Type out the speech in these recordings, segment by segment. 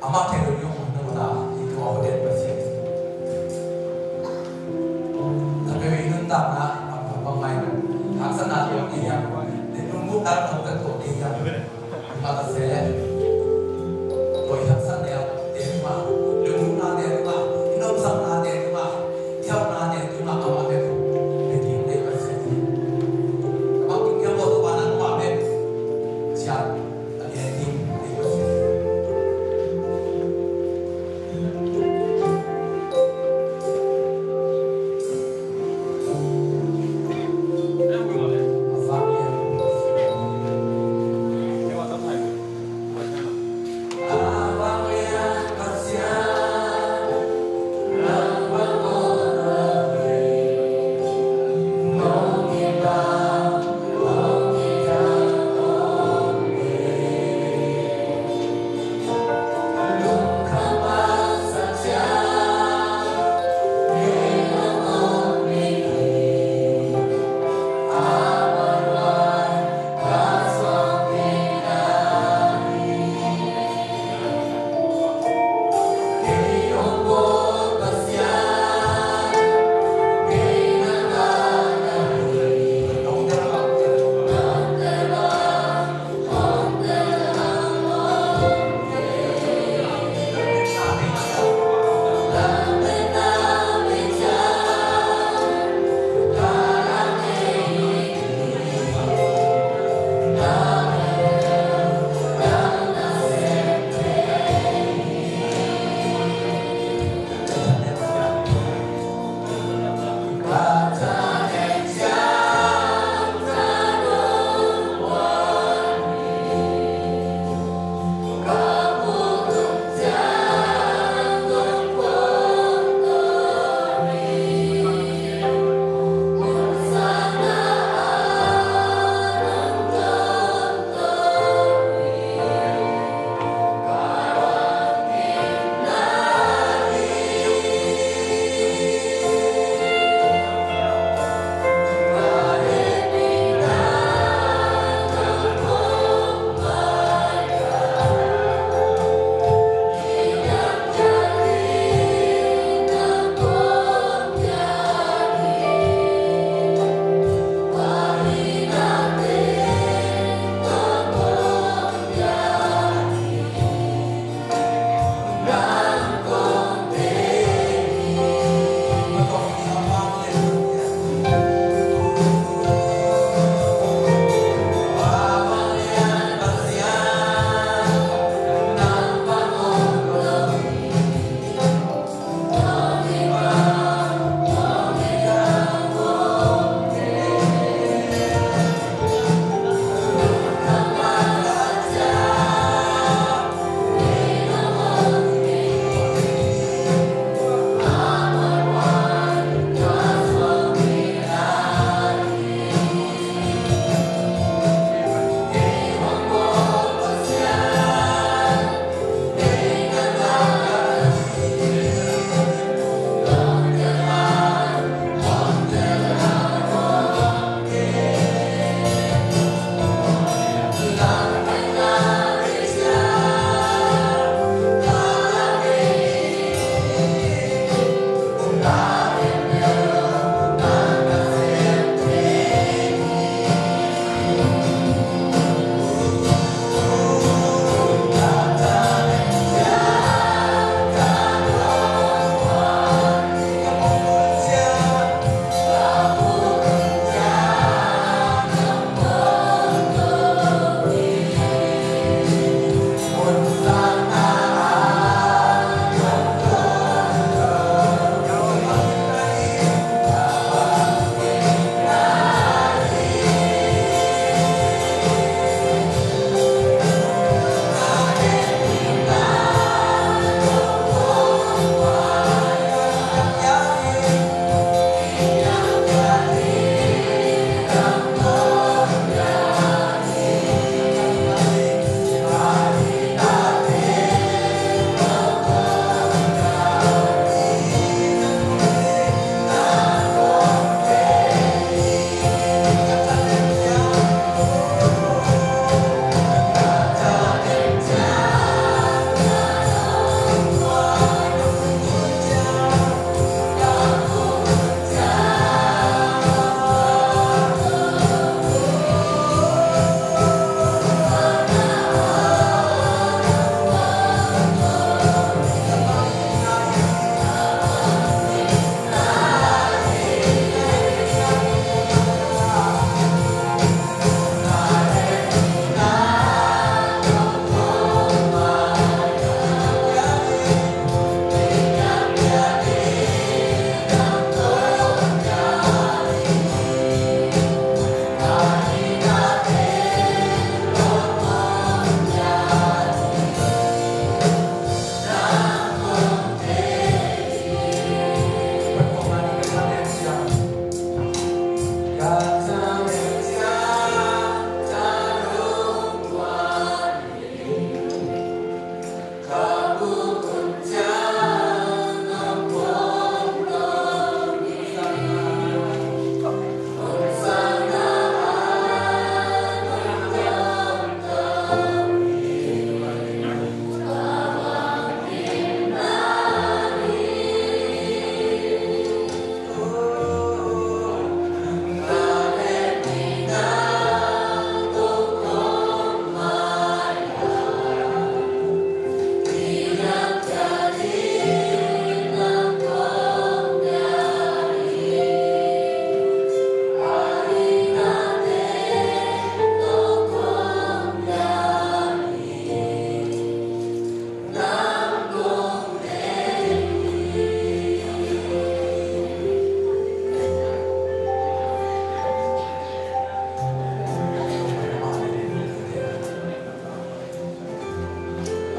아마 개를 용하는구나 이거 어디에 버시 tapi ini tak nak pemain aksana yang dia nunggu dalam bentuk dia maka saya koi aksana yang dia mah nunggu nade mah inam sang nade mah tiap nade mah awak dia jadi dia besi makin dia bawa banan awak dia siap dia tim dia besi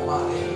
Phatna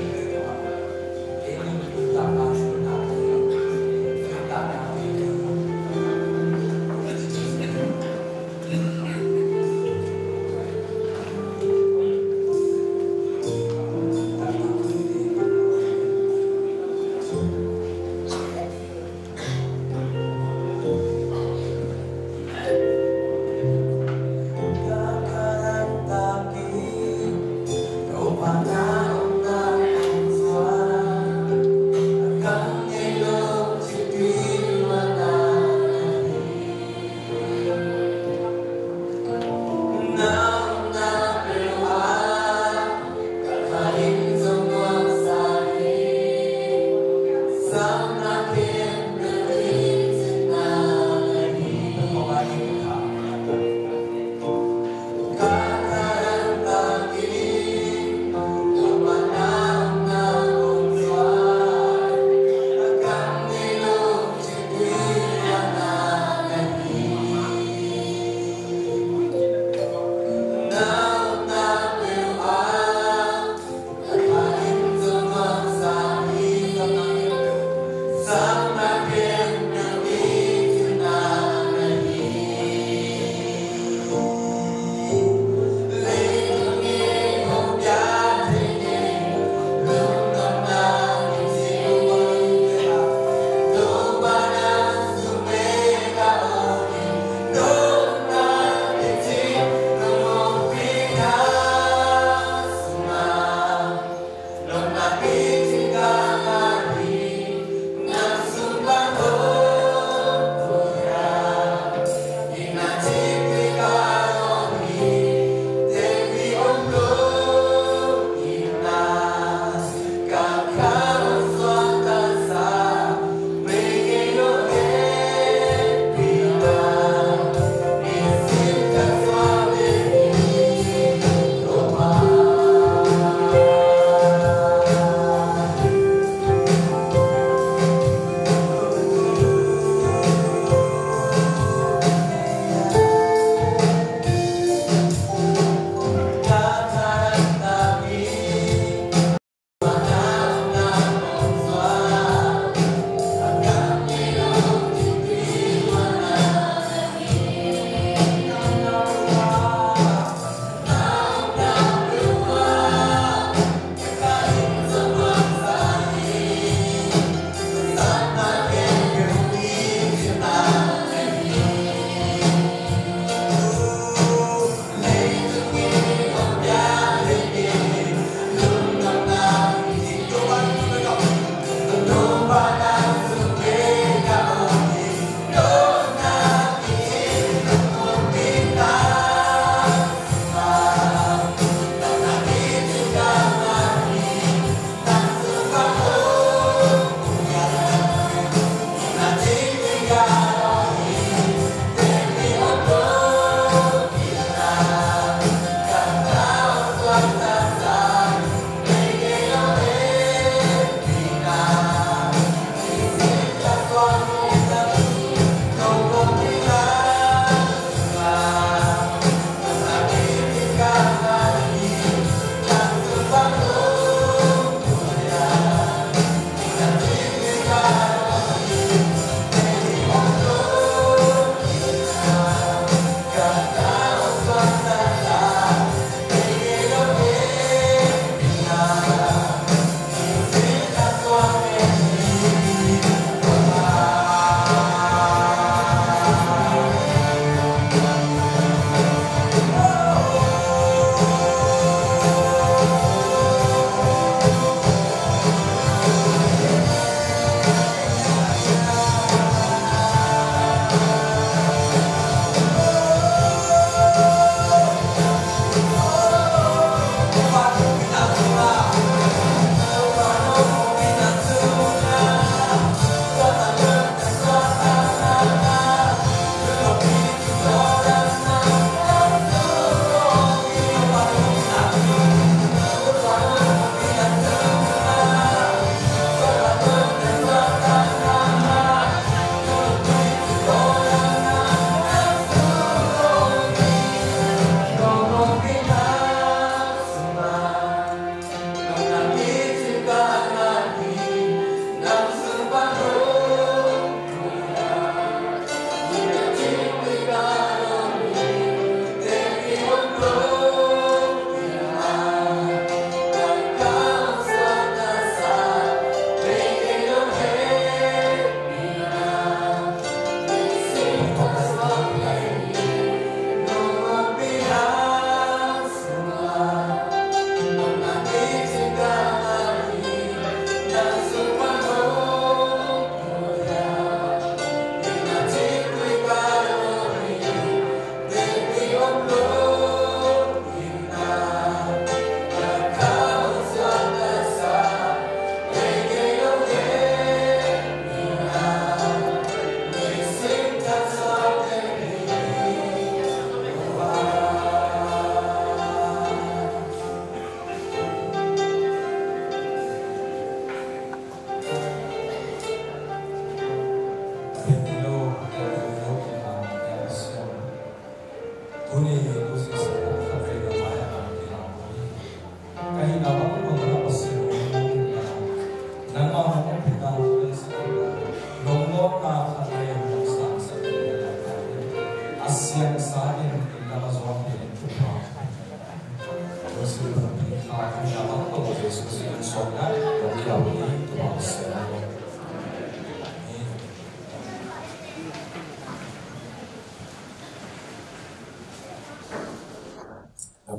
Sona, Gupkhiatna, Tuangpi.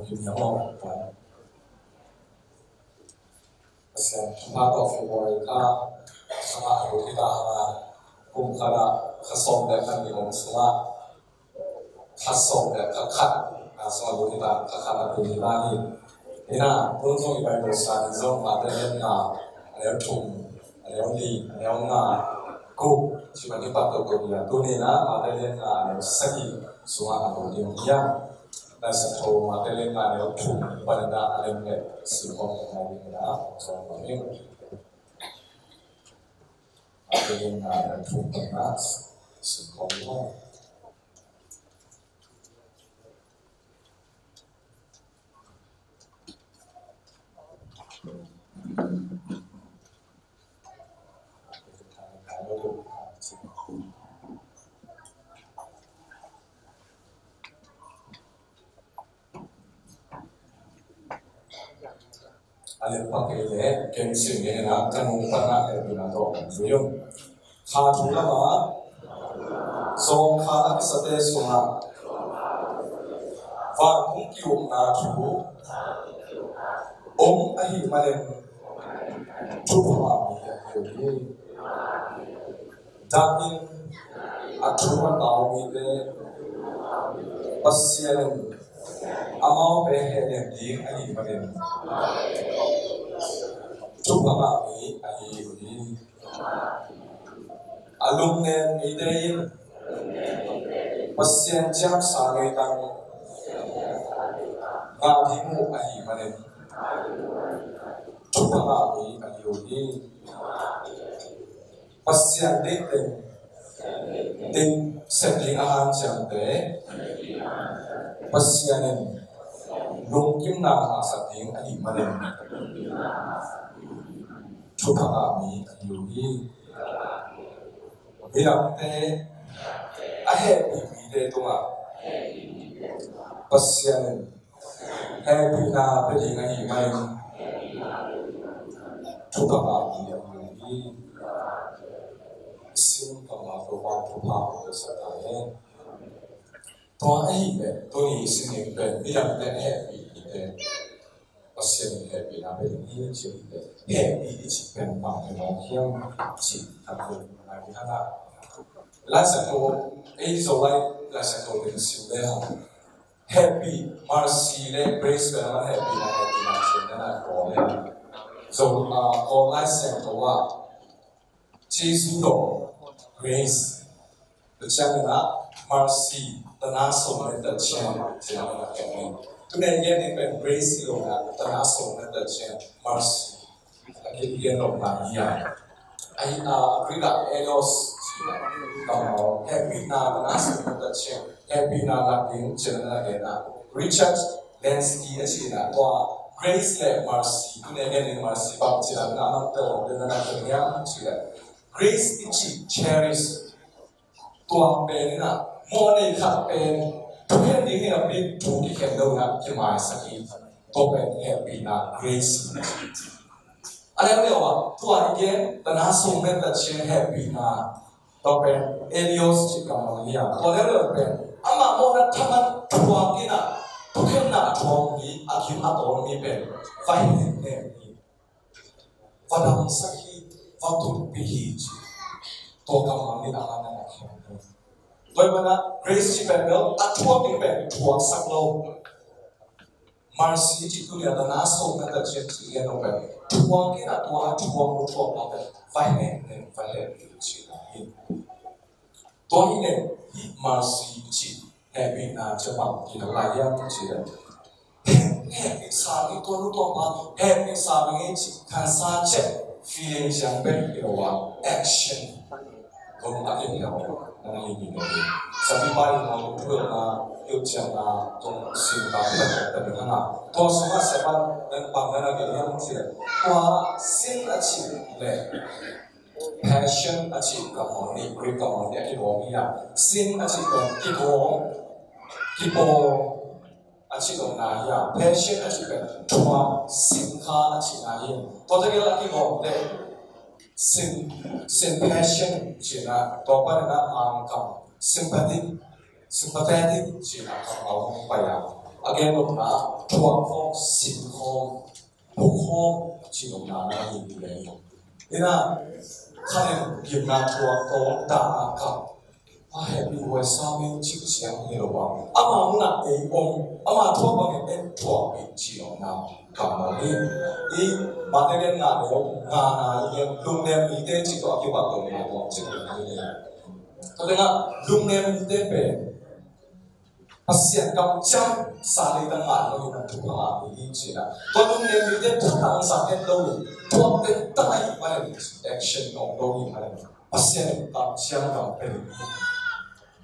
Kita mau apa? Sian Thupha to February ka sama aku kita Khum kana khasong dan kan di semua khasong dan kakak sama aku kita kakak aku kita ni. Ina untuk ibai dosa zong ada yang ada Tung, ada Li, ada Khup, cuma ni patut kau dia. Tu ni ada yang ada segi semua aku dia. Siangtho Matthai ma ne Tung Phatna alim ne Simon Khai na so ma ni Matthai ma Tung na Simon Khai Alim pakai le Khen sini na kanung Phatna Apna do zuyum kha thula ma zong kha akisate sunga va kung na thu ahi malem Thupha mi dahin athuwa taw mi le pasian amau pe he ding ahi malem Thupha mi ahi uni alum ne mi dein pasian jam sa le tang ga dhimu ahi malem Thupha mi ahi uni pasian den setting ahan jam te pasian lungkim na asating ahi malem Thupha mi ahi uni bilang te ahe mi de tunga pasian happy na peding ahi malem Thupha mi ahi uni sim kama to wan Thupha ko satae to ahi le to ni sin pe bilang te happy de pasian happy na peding ni chi de happy chi pen pa no hiam chi aku na bi hana la sa to ei so lai la sa to de siu le ha happy mercy le grace pe na happy na chi na ko le so ko lai sa to wa Jesus grace the Ciamna mercy the naso and the Ciamna Khen to then get in grace you the naso and the Ciamna mercy again of Maria I agree that Elos happy na the naso and the Ciamna happy na laking Ciamna Khen Richard Lansky Ciamna grace le mercy to then get in mercy about Ciamna not the na Ciamna Grace ichi cherish Tuangpi na money cut pen Thugenna di here big to Khen do na kimai saki to pen happy na grace ale le wa to again the naso met that she happy na to pen Emeritus chikamonia to le pen ama mo na thaman Tuangpi na Thugenna Tuangpi akim aton mi pen Vaimuak ni vadam saki Vatul pihi to kamang ni akan na Khen. Toy mana grace si pebel atuang ni pebel tuang saklo. Mercy si tu dia na so na ta chen si dia no pebel. Tuang ni na tuang mo tuang na pebel. Vai si na hin. Toy ni mercy si happy na jepang di layang si dia. Happy sa ni tuang ma happy sa ni si kan sa che. Feelings yang baik ialah action. Kalau tak yang nang ini ni. Tapi bayi mau berna, Ciamna, Tung Simna, Thugenna. Tuh semua siapa dan pandangan yang dia. Tuh sin achieve le. Passion achieve kamu ni, beri kamu ni kita orang ya. Sin achieve kita อาชีพของนายอ่ะ patient อาชีพเป็นทัวสินค้าอาชีพนายตัวที่เราที่บอกเด็กsin passion จีน่ะตัวไปนะมังคับ sympathetic จีน่ะของเราไปอ่ะ again ลูกนะทัวฟองสินค้าผู้ค้าจีน่ะนายอยู่เลยนี่นะข้าเองกินนาทัวโตด่ากับว่าให้ดูว่าสามีจิตเสียงนี่หรอวะอามาหน้าเององอามาทัวบางเอ็นทัวเป็นจีน่ะนะกับเราเนี่ยอีมาเรียนงานเดียวงานอะไรลุงเนี่ยมีเด็กจิตตัวที่ว่าตรงนี้ว่าจิตตัวนี้ตัวนี้ลุงเนี่ยมีเด็กเป็นภาษากับจำสาลีต่างๆเราอยู่ในทุกขณะนี้จีน่ะตัวลุงเนี่ยมีเด็กทุกทางสังเกตเราตัวเด็กตั้งใจมาเลย action ของเราอยู่มาเลยภาษากับเสียงกับเป็น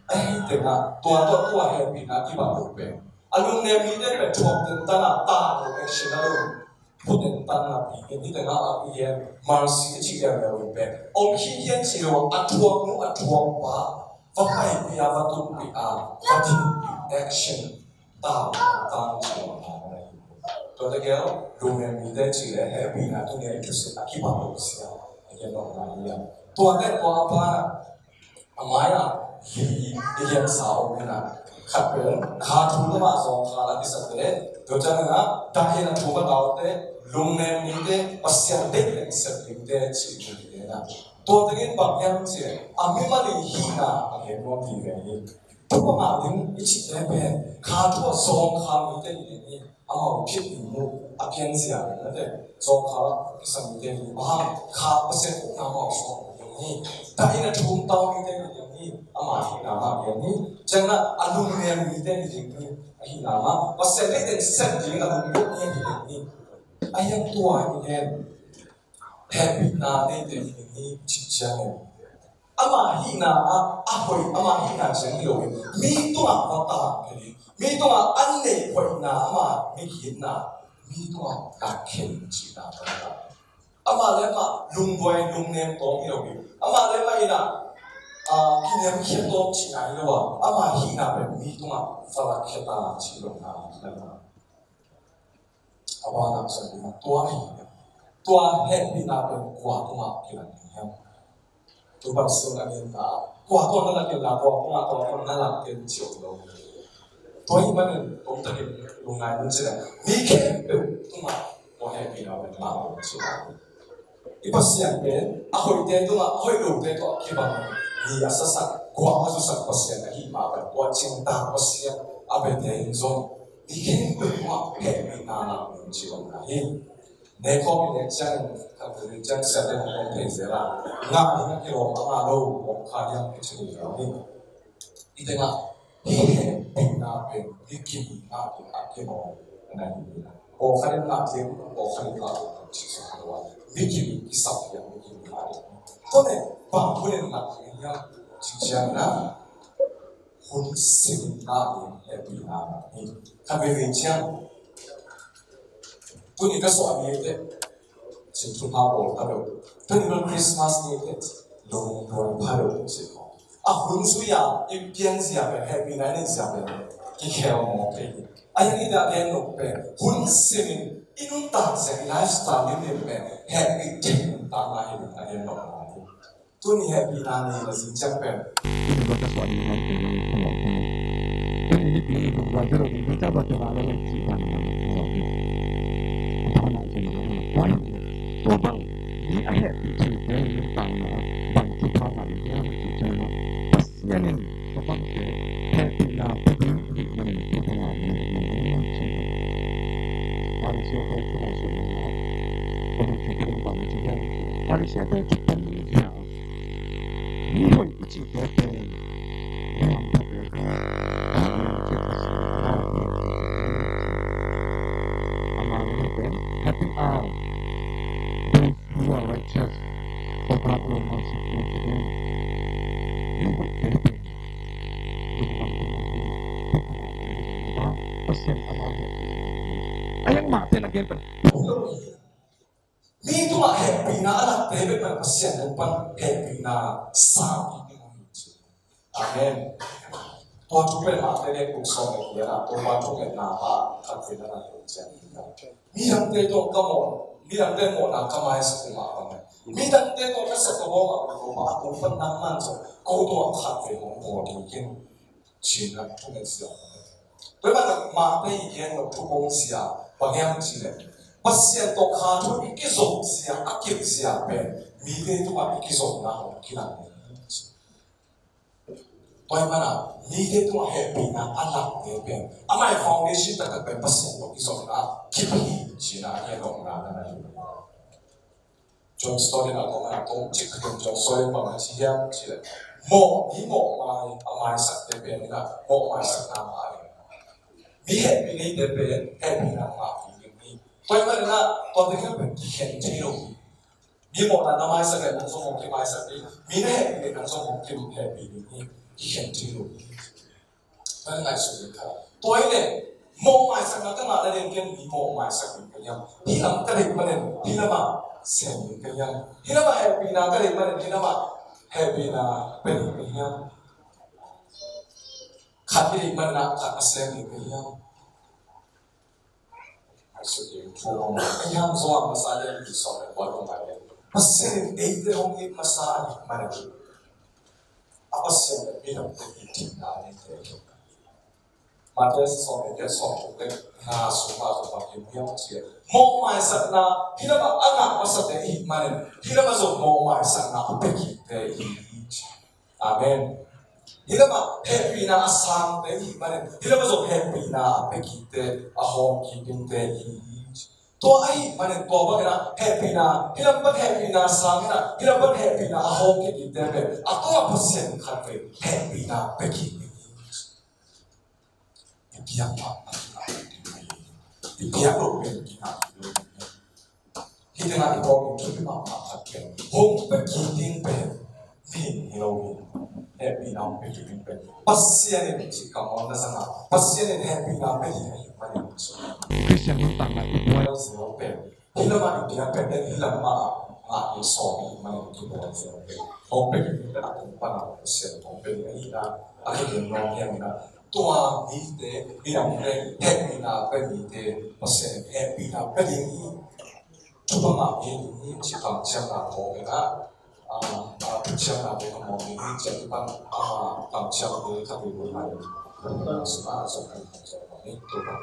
ไอ้เด็กนะตัวแฮปปี้นะที่ว่าเราเป็นลุงเนี่ยมีเด็กเป็นตัวเด็กตั้งตาเรา action เราพูดถึงตั้งนะพี่นี่แต่ละอีเอ็นมาร์ซีจีเอ็มเราเป็นองค์ที่เห็นสิเราอัดทัวนู้อัดทัวป้าว่าไปพิจารณาตุปิอาว่าที่ action ตามจีนอะไรตัวเด็กลุงเนี่ยมีเด็กจีเลยแฮปปี้นะตัวเนี่ยจุดสุดที่ว่าเราเสียเรื่องอะไรเนี่ยตัวเด็กตัวป้าทำไมอ่ะอีเอ็นสาวเนี่ยขับเป็นขาทุนมาสองขาละที่สุดเลยตัวจังนะได้เห็นทุกดาวเตะลุงเนี่ยมีเด็กปัสยาเด็กเนี่ยสักเด็กชีวิตเนี่ยนะตัวเด็กบางอย่างเสียอามิมาลีฮีน่าเห็นว่าดีเลยทุกมาถึงอีกสิ่งเป็นขาทุกสองขามีเด็กเนี่ยอามาคิดอยู่อาเพียงเสียนั่นเองสองขาที่สมัยเด็กบางขาเปอร์เซ็นต์น้ำมันสองอย่างนี้ได้เห็นทุกดาวมีเด็กอย่างนี้อามาที่น้ำอย่างนี้จังนะอารมณ์เนี่ยมีเด็กอย่างนี้ไอ้น้ำว่าเสร็จได้เสร็จจริงอารมณ์เนี่ยอย่างนี้ไอ้ยังตัวเนี่ยแฮปปี้นาเนี่ยเด็กอย่างนี้จิตใจอามาที่น้ำหอยอามาที่น้ำเสียงเลยมีตัวมาตาเลยมีตัวอันเล่หอยน้ำมีเห็นน้ำมีตัวตาเข็มจีน่าอามาเลยมาลุงบอยลุงเนี่ยตรงนี้เลยอามาเลยมาอีน่ะกินยำเขียดต้มจีน่าเลยว่าอามาที่น้ำเป็นมีตัวฝรั่งเขียดจีนน้ำเลยมาอาว่าน้ำสันติตัวนี้ตัวเห็ดปีนาเป็นกว่าตัวกี่หลังเนี่ยตัวบางส่วนอันนี้นะกว่าตัวนั้นกี่หลังกว่าตัวนั้นหลังเป็นจิ๋วเลยตัวนี้มันผมจะเห็นโรงงานมันจะมีแค่เป็นตัวเห็ดปีนาเป็นมาจิ๋วอีพัสยาเป็นหอยเดียวตัวหอยลูกเดียวตัวกี่บางมีอาศัยกว่ามาสุสักพัสยาที่มาเป็นกว่าจิงตาพัสยาอาเป็นเดินซงมีแค่เป็นว่าเห็ดปีนาเป็นจิ๋วนะเห็นในข้อมูลเนี่ยจังคือจังเสด็จของเพจละงานนี้ที่เราทำมาเราผมขายยังไม่ถึงแล้วนี่อีแต่ว่าที่เห็นเป็นนาเป็นที่กินนาเป็นอาที่มองนั่นนี่นะโอ้ขนาดนาเทียมโอ้ขนาดนาชิสุขว่าวิกิอิสับยังวิกินาตัวเนี่ยบางคนเนี่ยนาเป็นยังจริงๆนะคนสิ่งนาเป็นแฮปปี้นานี่ถ้าเป็นจริงตัวนี้ก็สอนนี้เด็กสิ่งที่พ่อบอกตลอดตัวนี้เป็นคริสต์มาสนี้เด็กลงรอยพายเป็นสิ่งของหุ่นสุยาอีเพียงเสียเป็นแฮปปี้ไนท์เสียเป็นที่แค่มองไปอันนี้ได้เรียนรู้เป็นหุ่นสิ่งอินุตัดเสียไลฟ์สไตล์นี่เป็นแฮปปี้จริงตามมาเห็นอันนี้เราตัวนี้แฮปปี้ไนท์นี่สิ่งจำเป็นตัวนี้ก็สอนนี้มันเป็นขนมตัวนี้เป็นขนมวันที่เราไม่จับตัวเราเลยที่วันนั้นวันตัวบางนี่อาเหตุที่ถูกเรื่องต่างนะบางที่ทำอะไรเนี่ยที่เจอนะปัสยานี่ตัวบางเกิดแค่ที่เราไปดูมันตัวเราเนี่ยมันใช่วันเสาร์ที่เราสุดนะวันที่เราบางที่เราวันเสาร์ที่เราเนี่ยนี่คนที่เกิดเป็นเรื่องแบบนี้ที่ปัสยาHelping out those who are righteous for God will mercy to them. You would help me. You want to know percent about it. Ayang natin again pa. Dito nga happy na anak tayo pa percent ng pan happy na sabi ni Amen. ตัวทุกเป็นมาได้กุศลอย่างนี้นะตัววันทุกเงินนาบ้าขัดขืนนั่นเองเจ้ามีดังเตตัวกมลมีดังเตโมนักไม้สักมาบ้างมีดังเตตัวนักสักตัวกับตัวมาตัวฟันน้ำมันจะกูตัวขัดขืนของตัวดีกินชินนะทุกเงินเสียเพราะมันมาได้ยังเราทุกองเสียบางอย่างจริงเลยปัสเซียนตัวขาทุกอีกส่งเสียอักเก็บเสียเป็นมีเตตัวอีกส่งนะของกินอะไรตัวมันอ่ะมีเด็กตัวเฮปีนะอันหลักเดียวเป็นอาไม่ฟองเดชิตแต่เป็นภาษาตัวที่สองนะคิดดีจีน่าเรื่องของงานนั่นเองจนสตอรี่นะตรงนั้นตรงจิตถึงจนสตอรี่ประมาณสี่อย่างจีเลยโมมีโมไม่อาไม่สักเดียวเป็นนะโมไม่สักน้ำอะไรมีเฮปีนี่เดียวเป็นเฮปีนะมาปีนี้ตัวมันนะตัวเด็กเป็นที่เห็นที่รู้มีโมนั้นอาไม่สักเลยนั่งสมองที่ไม่สักดีมีเฮปีนี่นั่งสมองที่เฮปีนี้ที่เห็นที่รู้นั่นไงสุดยอดตัวเนี่ยโมไม่สักนักมาได้เรียนกันมีโมไม่สักกันยังที่ลำกระดิ่งมันเนี่ยที่ลำมาเสียงกันยังที่ลำมาแฮปปี้นะกระดิ่งมันเนี่ยที่ลำมาแฮปปี้นะเป็นกันยังขัดกระดิ่งมันนะขัดเสียงกันยังสุดยอดทั่วโลกยังส่วนภาษาเรื่องที่สอนในวันของมันเนี่ยภาษาเอกเดียวนี้ภาษาอันมันเนี่ยapa sih yang bilang terjadi dari itu? Matthai soalnya dia soalnya semua orang yang dia mau masuk na, kita mah anak masa deh mana, kita masuk mau masuk na pergi deh, amen. Kita mah happy na asam deh mana, kita masuk happy na pergi deh, ahom kipin deh. Tua ai mana tua bagaimana happy na, kita bukan happy na sang na, kita bukan happy na ahok kita deh, atau apa sih yang kata happy na pergi ini, biakna, biakna pergi na, kita nak ikut kita nak kata, home pergi ini bin hilau happy na pergi ini, pasien ini jika mau nasana, pasien ini happy na pergi ini mana Sian tentang itu yang siapa? Hilama itu yang pendek hilama lagi soal mana itu yang siapa? Hompe itu tak kumpulan Sian hompe ini na akhirnya nongnya na tua mite bilang happy na penite Sian happy na penini coba makin ini jika Ciamna Thugenna Ciamna Thugenna ini jadi pan Ciamna Thugenna tapi bukan semua soal itu kan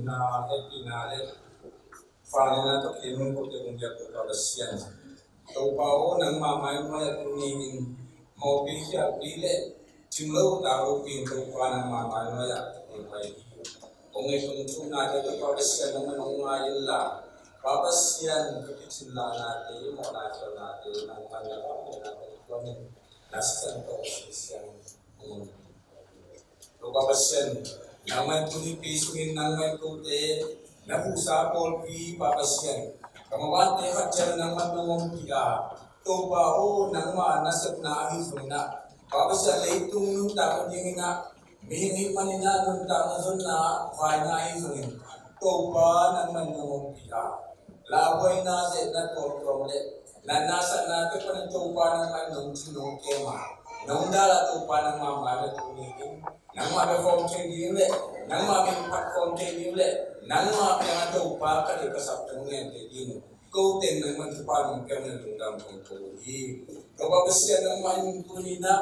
na Apna le Phatna to Khen ko te kung dia ko Sian to pa o nang mamay mo ya tuningin mo pi siya pile chimlo tao pin to pa nang mamay mo ya Huai kung itong na to Sian nang manungayin la Papa Sian kichin la natin mo na to natin nang manlapa natin ko nasa to Sian to Papa Sian Naman tuni pisungin naman kote napusa pol pi papasyan kamawante hatchar naman nung pia to ba o nangma nasat na ahizuna papasya leitung nung takon yung ina mihingi manina nung takon na Khai na ahizungin to ba naman nung pia laway na set na kontrole na nasa natin pa ng to ba naman nung sinong kema nung dala to ba ng mama na tunigin nang mga form training le, nang mga platform training le, nang mga pinataupa ka di kasaptang ngente din. Koten nang magtupan ng kanya tungdang pangtuhi. Kapapasya ng mga tunina,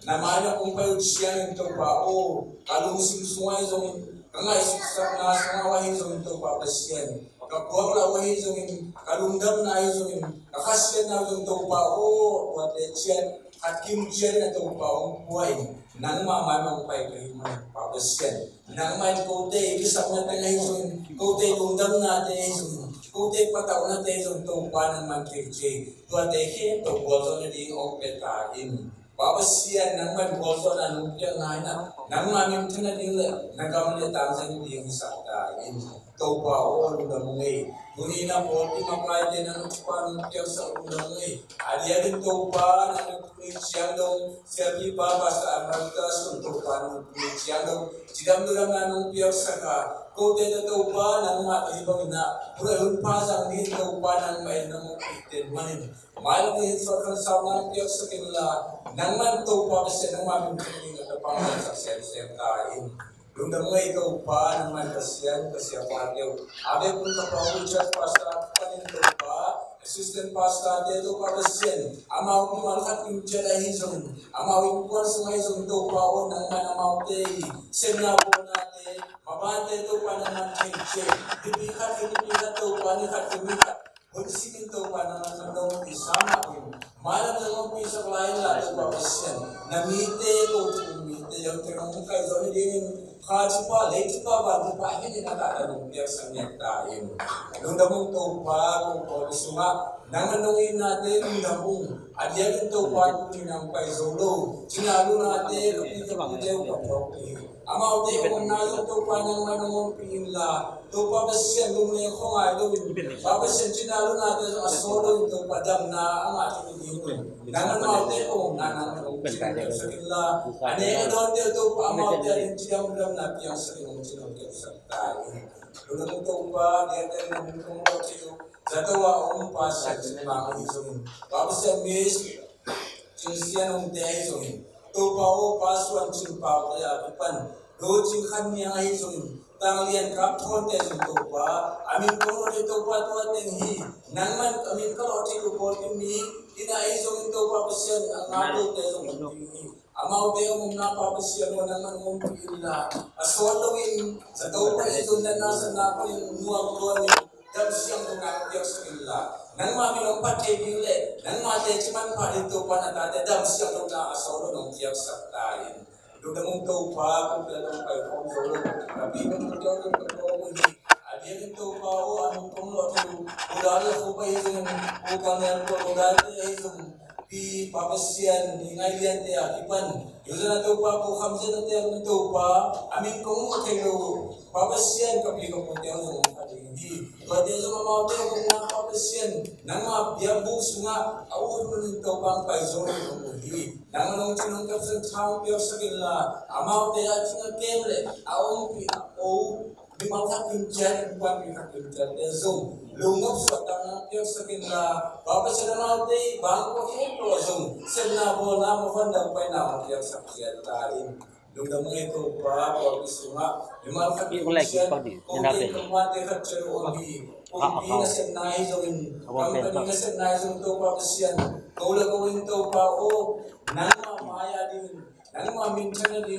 namanya kung payod siya ng taupa o kalungsing sungay zong kangay siksak na sungawahin zong taupa pasyan. Kapwag lawahin zong kalundam na zong kakasyan na zong taupa o wate siyan at kimchiyan na taupa o buhay. Nang mamamang pay kahiman papasyan nang may kote isang natin ay sun kote lundam natin ay sun kote pataw natin ay sun tumpa ng mantikche tuwate Khen to bolso na din o petahin papasyan nang may bolso na lumpia nga na nang mamim tina din nagamit ang sa hindi yung saktahin tupa o lundam ngay Kunina po, timapay din ang nagpapang sa unang ngay. Adiya din tupa na nagpulisyang Siampi pa sa Emeritus untuk panung pulisyang jika dalam nanung piak saka kote na tupa nang matibang na purayun pasang din tupa nang may nang itin manin. Malang din sa kansang piak sa kinla nang man tupa kasi nang mamimpiling at pangalan sa siyang Lundang ngay ito pa ng mga kasyan patiyo. Abe kung kapawin siya pasta panin ito pa, assistant pasta dito pa kasyan. Amaw kumalkat yung tiyadahin zon. Amaw yung kuwan sa mga zon ito pa o ng mga amaw tayo. Simna po natin, mabante ito pa naman kaya. Dibikat ito pa, nikat kumikat. Pagsikin ito pa naman ng Dongh isama ko. Malam sa mga pisa klain lahat pa kasyan. Namite ito, kumite yung tinanong kayo. Zon din Khai pa, late pa ba? Di pa hindi natatanong piyak sa niyak tayo. Nung damong tupa, kung polisuma, nanganungin natin nung damong. At yan yung tupa, kung ng paisolo. Sinalo natin, kapit-kapit kapropi. Amaw tayo kung nasa tupa ng manungong pinla. Tupa ba siya, lumay ko nga doon. Tapos yan, sinalo natin sa asolo yung tupa dam na ang ating pinigin. Nanganungin tayo kung nananong pinla sa kinla. Ane, doon tayo tupa, amaw tayo yung Ciamna na piyang sa inyong sinunggit sa tayo. Doon ito pa, diyan tayo nang tumulong sa'yo. Sa tawa ang pasag sa mga isungin. Tapos sa mis, Sian ang isungin. Tupa o paswan simpa o kaya pipan. Doon singkan niya nga isungin. Tanglian kapon tayo sa tupa. Amin ko rin tupa tuwa tinghi. Nangman amin ko rin tupa tinghi. Inaisungin tupa pasyan ang ngapot tayo sa tinghi. Amaw tayo mong napapasyan mo naman mong pagkila. Aswalawin sa tao pa ito na nasa napal yung umuang-uang yung dam siyang nangangbiyak sa kanila. Nang maminong patay bile, nang matay siman pa dito pa natate, dam siyang nung nakasolo ng tiyak sa tayin. Doon mong tao pa, kung talagang kayo kong solo, nabibang mo daw yung pagkawin. Adiyan yung tao pa o anong pumulot yung ulala ko pa yung ukang yan po, ulala yung Pi papasyan ni Ai Lian Pau yuza na to pa po kamsa na tayo to pa amin kung kayo papasyan kapi ko po tayo ng hindi pwede sa mga tayo kung mga papasyan nang mga biyabus nga awod mo nito pang paiso ng hindi nang anong tinanggap sa taong piyak sa kanila amaw tayo at sinag kemle awong o Bimakak pinjan, bukan bimakak pinjan. Zoom, lungop sa tangan piyak sa kanila. Papasyan na natin, bangko hemplo zoom. Simna po na mafandang pa na piyak sa kanila. Nung damang ito pa, papasya bimakak pinjan. Kung kumate ka chero obi. Kung pinasenay zoom, kung pinasenay zoom to papasyan. Kung lagawin to pa o nang mamaya din, nang maminsan na din.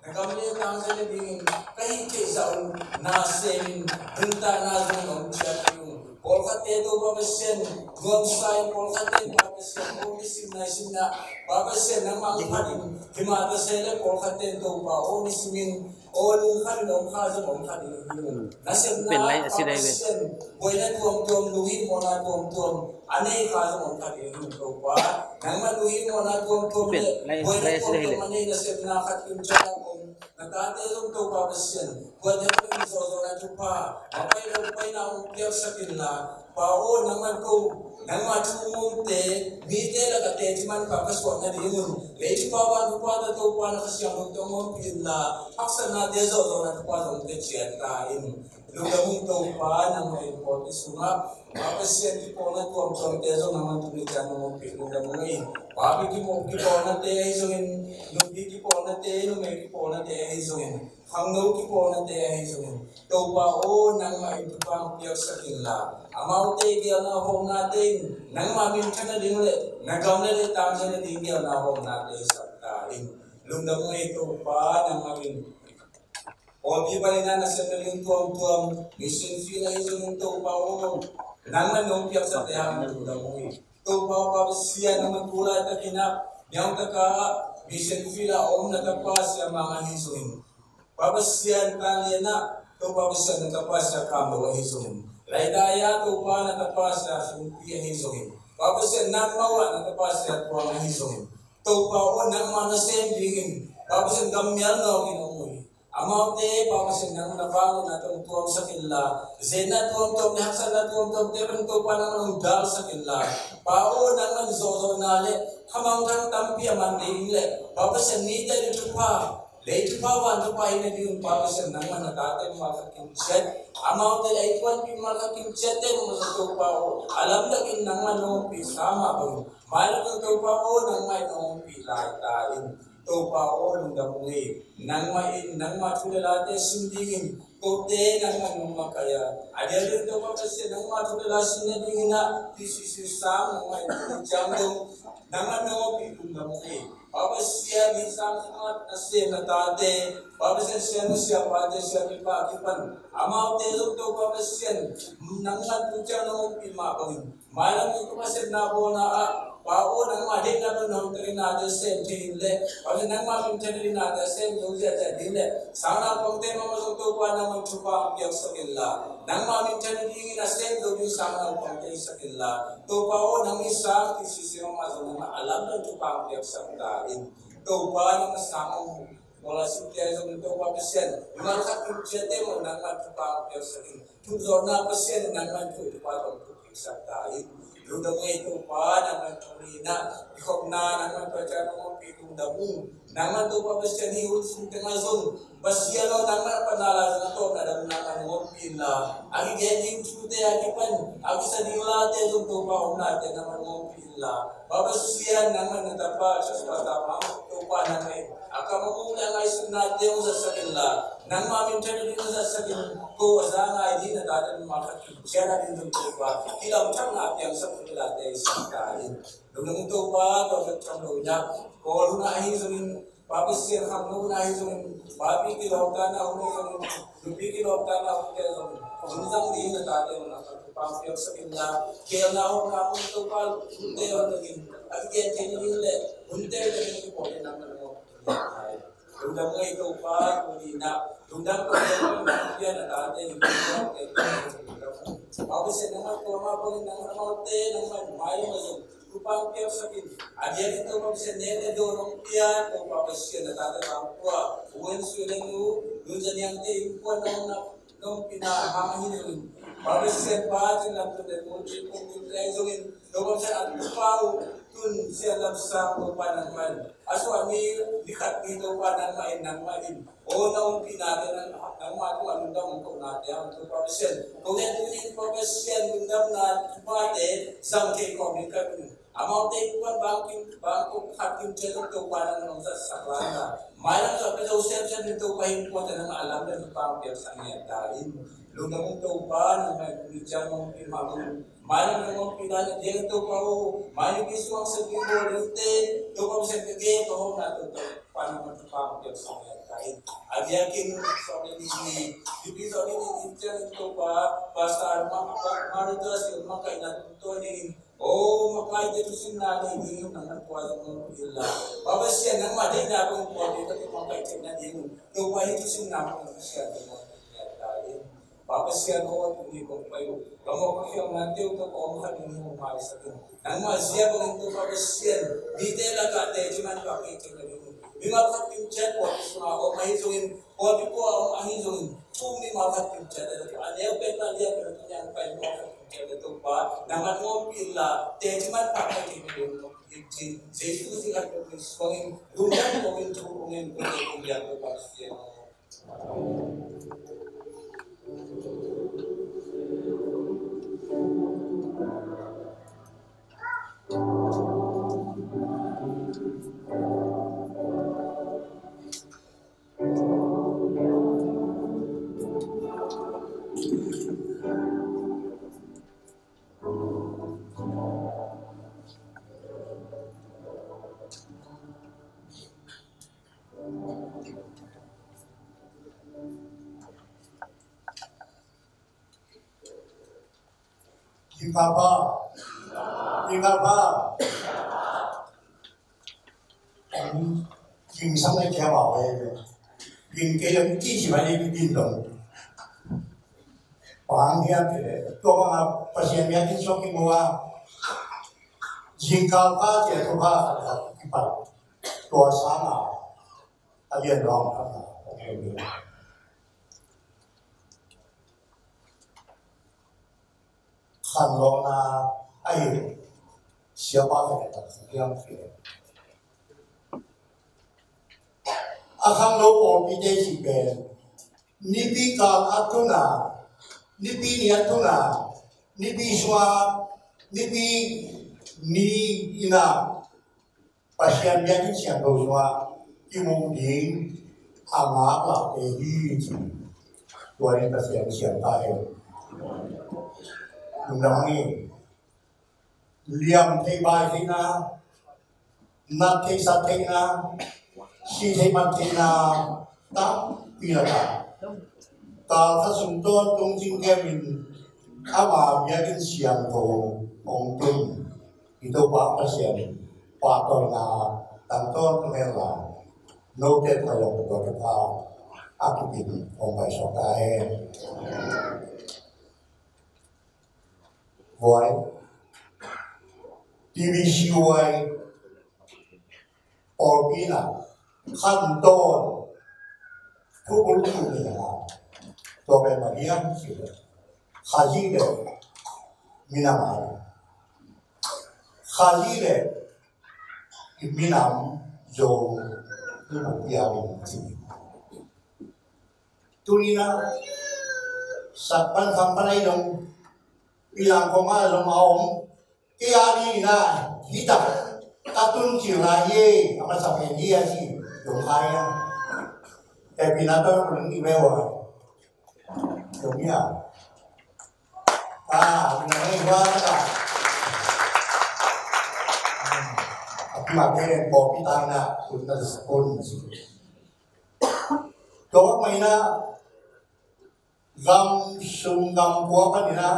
Nagamle tang sa ding kai ke saun nasen henta nazun on chiatiu polkate do babesen gonsai polkate babesen o Simna babesen namang padin himata sele polkate do ba o simin o lukhan no khaza on khadin nasen na babesen boina tuam luhin mona tuam anei khaza on khadin do ba nangma luhin mona tuam boina tuam anei nasen na khatin jana Natate yung Thupha Sian, buat yang kami sosokan Thupha, apa yang lupai na umpiak sakila, pao naman ko nang matumute, mite lagate cuman kakaswat na diun, leci bawa Thupha na Thupha na kasyang tungong pila, aksan na sosokan Thupha ng kecietain. Lugamung Thupha nang may importi sunga, Sian ki po na tuam teso naman tumikan ng lugamung ay, papi ki po na te ay sungin, lugi ki po na te, lumay ki po na te ay sungin, hangno ki po na te ay sungin. Thupha o nang maipupang piyak sa kinla, amaw te kaya na hong natin, nang maminsan na din ulit, nagam na rin tamsa na din kaya na hong natin sa taing. Lugamung ay Thupha nang mamin. Obi balina na sa naling tuam mission feel ay yung Thupha o nang manong piyak sa tayang lugamung. Thupha pa siya naman pula at kinap yang taka mission feel om natapas sa mga hisuin. Papasyan kanya na Thupha siya natapas sa kambo hisuin. Laidaya Thupha natapas sa Sumpi hisuin. Papasyan nang mawa natapas sa tuang hisuin. Thupha o nang manasem dingin. Papasyan gamyan na kinumoy. Amaute papasin nang nabangon na tuam sa kinla, zena tuam ni haksan na tuam tepen Thupha naman dal sa kinla. Pao naman zozo nale, kamang kang tampi aman dingle, papasin nita ni Thupha. Late Thupha wan Thupha ina din papasin naman natate makaking chat. Amaute ay kwan pi makaking chat mo sa Thupha o. Alam lagin naman no pisama ba. Mayroon ng Thupha o nang may no pilaitain. Thupha o lugamui nang matulate sindingin kote nang makaya adere Thupha kasi nang matulate sindingin na tisisam may Ciamna nang lugamui babasya bisang sangat nasi natate babasya siya pate siya kipan amaw telo Thupha kasi nang matulate no pilmapangin malam itu kasi nabona pao nang madin na nang trinada sen tinle pag nang mamin trinada sen doja dinle sana pangte mo sa Thupha nang Thupha piyak sa kinla nang mamin trinada sen doja sana pangte sa kinla Thupha o nang isang tisisiro mazong na alam ng Thupha piyak sa kain Thupha nang sama wala sitya sa Thupha pasyan malaka kujete mo nang Thupha piyak sa kin tuzorna pasyan nang Thupha piyak sa kain lugamung Thupha naman tulina, Khawm naman pagkano mo pitong damu, naman Thupha pasyan hiul sumtang azon, basyano naman panala na to na dam naman mo pila, ang igenging chute akipan, ang sa dilate yung Thupha natin naman mo pila, babasyan naman natapa sa patama Thupha naman, akamamula nga isunate mo sa sakila, nang mamintan din sa sakin ko asa nga hindi na datan makakit siya na din yung Thupha, ilang tiyang natin sa pilate sa kain. Nung Thupha, kapag siyang luya, kung na ahizungin, papasir hamno na ahizungin, papi kilopta na humizungin, lupi kilopta na humizungin, kung din na dati mo na pagpapapiyok sa kinla, kaya na ako na akong Thupha, unte o naging, at kaya tinilile, unte o naging ipote naman mo. Lundang mo Thupha, kulina, lundang ko yan na dati, yung Papasin naman ko mabuhin ng maute ng mayo na yung Thupha piyak sa kin. Adiyan ito papasin nene doon piyan o papasin na tatatang kuwa. Uwan sulan mo, doon sa niyang teing kuwa nung pinahamahin yun. Papasin pa, tinapun mo, kung tinrezongin, doon sa Thupha tun siya labsang panangman. Aso ami dikat dito panangmain ng main. O naumpi natin ang matuan ng natin ang Thupha pasyan. Kung natin pasyan ng na pate sangke komunikat. Amaw tayo pa bangkong hakim dyan ng parang nung sa saklana. Mayroon sa pagkausap siya dito pahin po na alam na pangkip sa niya dahil. Lungamong Thupha na may kumidyan mong pinamang mayroon namang pinala din Thupha o mayroon isuwang sa libo rite Thupha sa kagay ito na ito paano matapangkip sa niya lain. Adiakin soalnya ini, di soalnya ini jangan coba pasar maritas yang makai natuto ini. Oh, makai itu Simna ini nang kuasa mengilah. Bapak Sian nang mati na akong kuasa itu makai cina ini. Tupa itu Simna akong Sian lain. Bapak Sian ko ini kong payo. Kamu kaya nanti untuk orang ini memahami satu. Nang masih apa untuk Bapak Sian? Detail agak cuma pakai cina ini. Lima katim chat waktu semua orang mahizungin, waktu itu orang mahizungin, cuma lima katim chat itu. Aneh betul dia bertanya apa yang mau chat itu pak. Nama mobil lah, dia cuma pakai ini dulu. Jadi itu sih kan soalnya dunia mungkin turun untuk dia pasti. Ingapa, anh kinh sống này kéo bảo về, kinh cái là chỉ phải đi kinh đồng, hoàng hiệp thì tôi mà phát hiện ra kinh số kinh mua, Ingapa thì Thupha là cái bảo, tôi sáng à, Ai Lian Pau ok. Hanthotna ai Siampi Siampi akan lo pide sibe nipi kal atuna nipi ni atuna nipi swa nipi ni ina pasien yang Siangtho swa imong ding ama la hi Luan pasien Siangtho Dongh liam thay bài thế na nát thay sát thay na si thay mặt thay na ta Biakna ta phát sung tôn Tung chính cái mình ama Biakna Siangtho ông Tung itu Pak Presiden Pak Torna dan Ton Thugenna no te tayong betul kita aku ini ôngBai sokai Huai TVC Huai Orpina Hanthotna Pupum Thugennaตัวเป็นมาเรียมสิKhai le minamar Khai le minam jo Gupkhiatna tunina sakpan kampanai dong bilang koma dong maom kiari na hitam katun cila ye apa sampai dia sih dong kaya binatang belum imewa dong ya binatang gua tak tapi makanya kopi tanah untuk sepun kau mainnya gam sunggam kuah kan ya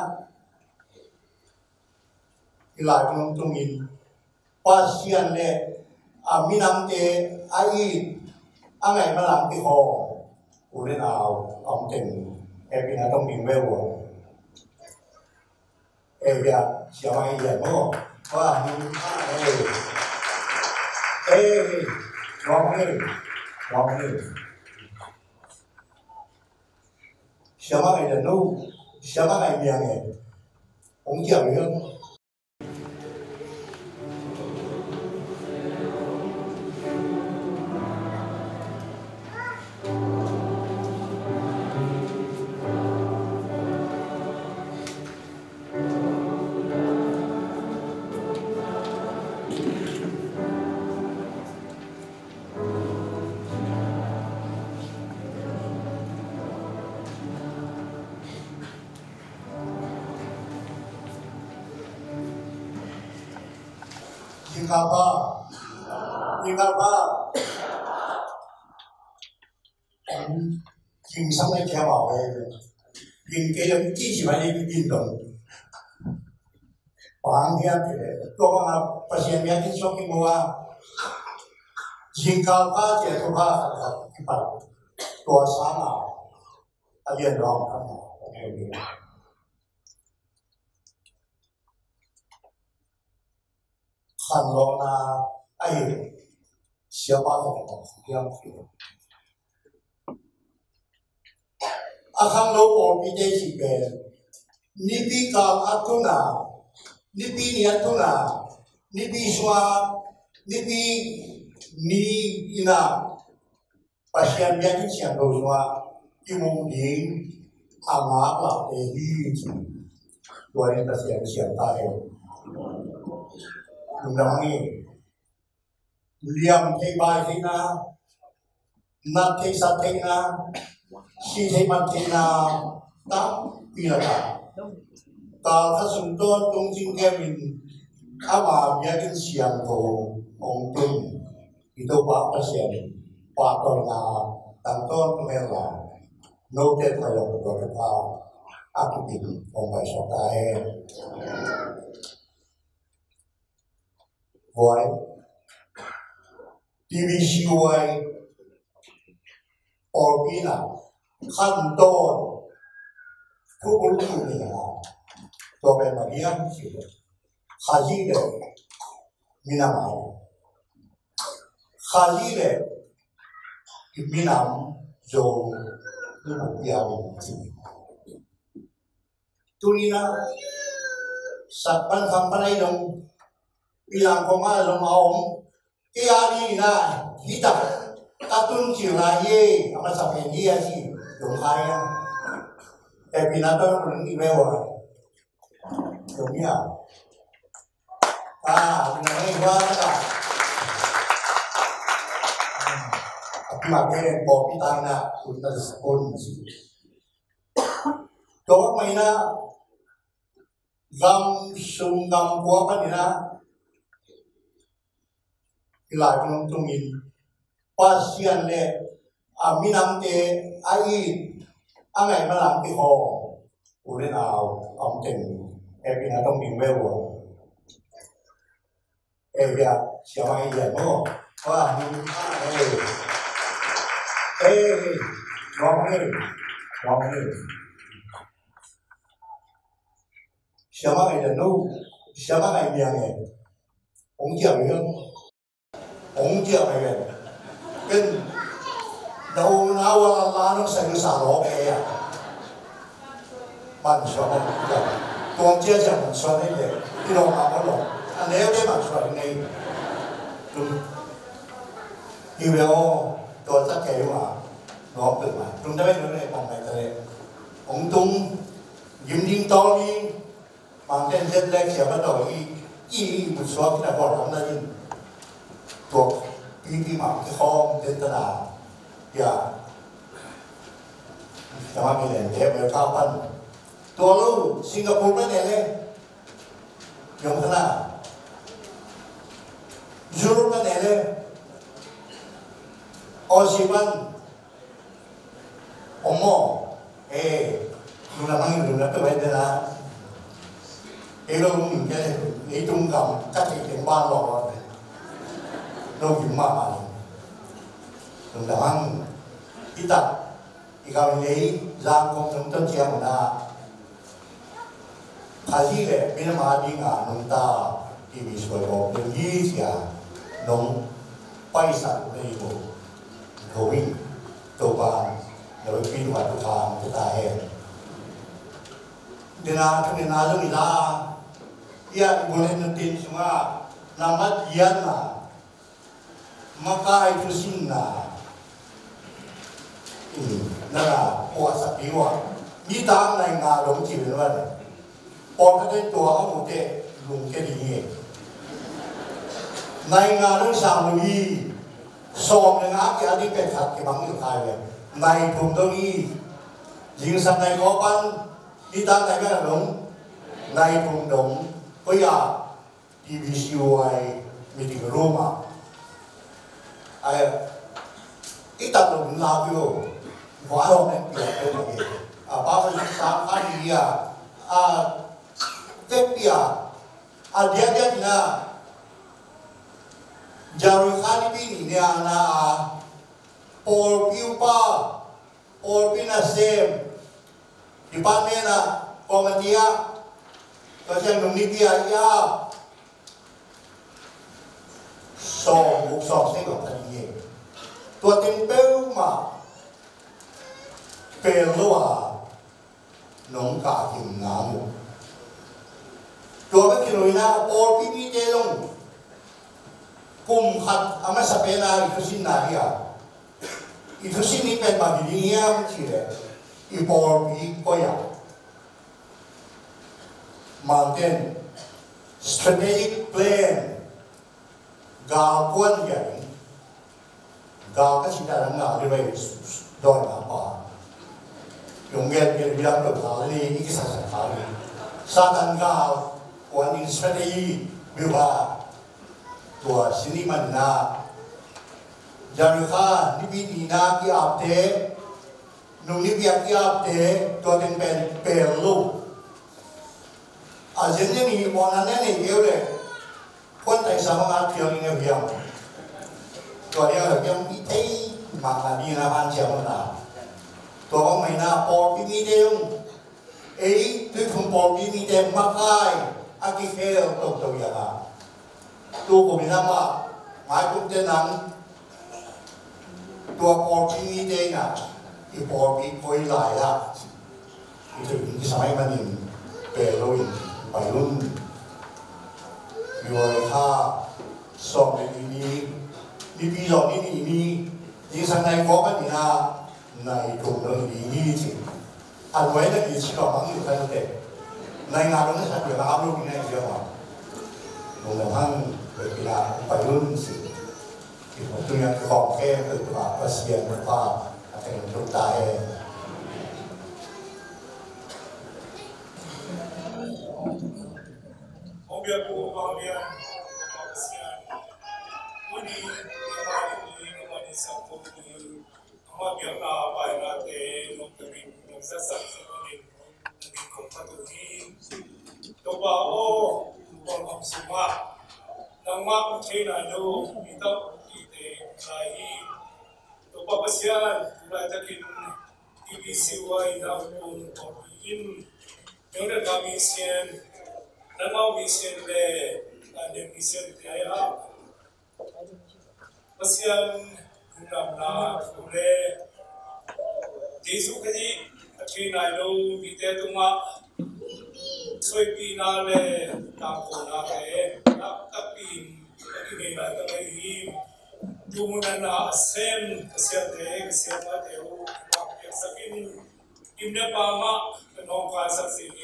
ilai penontonin pasien le minam te ai angai malang ti ho ulen au ten binatang mingwewo ya siapa yang mo wah wrong siapa yang nu siapa yang ông chào hơn Ingapa kinh sáng nay theo bảo về kinh cái đó chỉ phải đi kinh động hoàng thiên thì tôi mà bác sĩ miễn phí cho cái mua chính cao pha chế thu pha cái phầnตัวสามารถเรียนร้องทำขันลงนาไอ้เสียบ้านของเรื่องอาคารโลกมีเดชิเบนนิพิกาอัตุนานิพิเนียตุนานิพิสวานิพินีอินาPasien yang siang doa dimungkin amat lah ini dua ini pasien siang tahu. Undang ini liam tiba tina, nanti satina, si tiba tina tak pilih. Kalau kesuntuan Tung Kemin, apa biakin Siangtho Tung itu pak pasien. Phatna Hanthotna mela noted by the Gupkhiatna akibin ongai sokai Huai divisi Huai Orpina Hanthotna Pupum ni to be Maria Khai le minamai Khai le Minam jo Tunina Satpan Kampanai dong bilang koma dong om tiari na kita katun cila ye apa sampai dia sih dong kaya binatang ini mewah dong ya binatang ini mana Makanya kopi tanah untuk sepun sih. Kalau mana gam sungam kuapa ni na, ilang tungin pasien le aminam te ai angai malam ti ho ulen au teng pina tong ming wewo ya siapa yang mo wah wrong here. Siapa yang nu? Siapa yang biangnya? Ông Diệp không? Ông Diệp này vậy. Cái đầu nào là nó sẽ xả lỗ cái à? Bạn说的，光接着我说那个，你老妈不懂，你要给bạn说那个，因为哦。ตัวสักแก่ว่าน้องเกิดมาตรงได้ไม่รู้เลยมองไปทะเลองตุงยิ้มยิ้มตอนนี้บางเส้นเส้นแรกเสียมาต่ออีบุษสวที่น่าพอทำได้ยินตัวพี่หมาที่คอมเดินตลาดอย่าจะมามีเหรียญเทปเลย9,000ตัวลูกสิงคโปร์นั่นเองเลยยงขนาดยุโรปนั่นเองเลยOsiman, omo, luna tu ada lah. Elong ni Tung kam, kat ikan ban lor, lo gimana ni? Luna kita, ikan ni Langh nonton Ciamna, hasil le, bila madi ngah nonton TV sekolah, pergi sia, nong paisa ni ibu. Khawm Thupha rồi pin và Thupha của ta hè để là cái này là gì là ia boleh nanti semua nama Biakna Matthai itu Simna ini nara puasa piwa ni tang nai ngah dong jiwen wan pon cái tua ông cái lùng cái gì nai ngah dong sang lui Song dengan aki adi pekat ke bangil kaya, naik tungtongi, jingsan naik kopan, kita naik kan dong, naik tungdong, kaya divisi Huai meeting rumah, ayah, kita belum lagi quá hôm nay biểu tôi là gì ba mươi sáng anh đi tết bia dia dia na jaru khani bi ni na por piupa por pinasem department na komandia có chân nông NIPI ya so mục so sẽ có thành gì tua tên béo mà bèo lo nông cả hiểm ngã luôn tua cái kiểu na por pipi tê long cùng hạt ama sapena itu sin nari ya itu sin ni pen bagi dia mesti por pi koya mountain strategic plan gạo quân vậy gạo các chúng ta đang làm như vậy đòi đảm bảo dùng nghe cái việc được thảo đi cái sản phẩm thảo đi sa tan gạo quân in strategy biểu bà của sinh đi mình na giờ kha NIPI đi na cái áp thế nung NIPI cái áp thế tôi tên bèn luôn dân này bọn anh này yêu đấy quân tại sao không ăn phiêu như vậy tôi yêu là cái bị thấy mà đi làm ăn Ciamna tôi không mấy na bỏ đi mi đêm ấy tôi không bỏ đi mi đêm Matthai aki kêu tôi vậy à tôi cũng làm mà cũng tên nắng tôi bỏ đi mi đêm à thì bỏ đi quay lại là thì cái sáng mai mình về rồi bài luôn rồi ha xong rồi đi bây giờ đi đi sang này có cái gì à này cũng là đi chứ anh ấy là gì chỉ có bằng nhiều cái đấy này nào đó nó sẽ được áp dụng này chưa mà một lần hàng bởi vì là bài luôn sự thì một tôi nhận học cái từ và Sian và thành chúng ta Biar kemudian Sian, ini kembali satu ini, Biakna Biakna ke mungkin sesat ini kompatu ini, coba orang semua, nama China itu kita Khai, coba Sian, kita jadi TBC Huai dalam ini, yang kami Sian. Nama mission le, ada mission kaya. Pasian Thugenna le, Jesu kadi, China lo bite tuma, Sumpi na le, tampo na le, tapin, kini na tamayin, tumunan na asem, Siangtho, Siamna teo, sakin, imna pama, nong kasasin.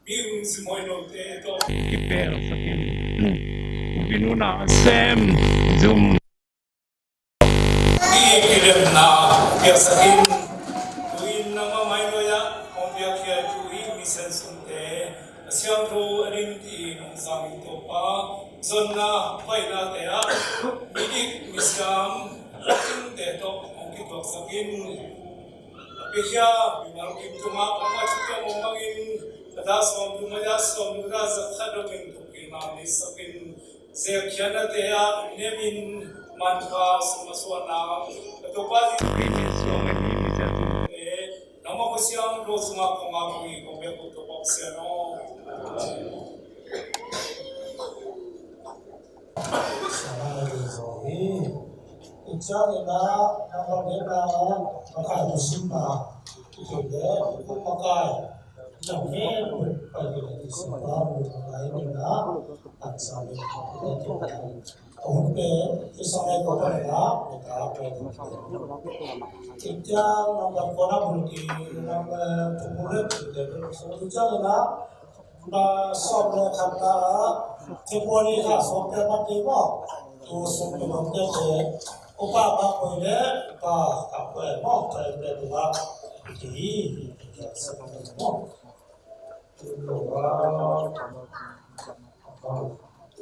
Yung semua itu kiper sakin binuna sem zoom kiper na kiper sakin tuin nama maino ya kompiak ya tuin misen sunte Siangtho arinti nong sami topa zona paina te a midik miskam lakin te to kiper sakin Pihya bilang cuma apa juga ngomongin das som das khadongin tukina ni sapin Gupkhiatna te a nemin mantra sumaswana to pa ni songa ni misatu namo siam ro suma koma kui ko be ko to boxeno Ciamna nama Biakna Khai Simna itu dia memakai Dongh bagi Simna mulai dengan aksara Thungetna sampai kepada kita nama kona bukti nama Pupum itu Ciamna na somne kata tempoh ni lah somne mati mo tu somne mati Opa apa ini? Apa mau saya berdua di semua.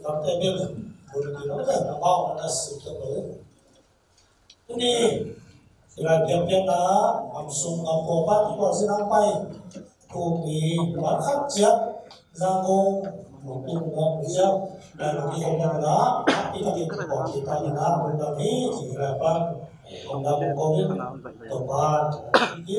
Tapi bila boleh kita mau nasi itu ini Ai Biakna amsung apopat ko Siampi Tuangpi Gupkhiatna Langh Pupum dan Kikhopna kita menami harapan mendapat koin tempat tempat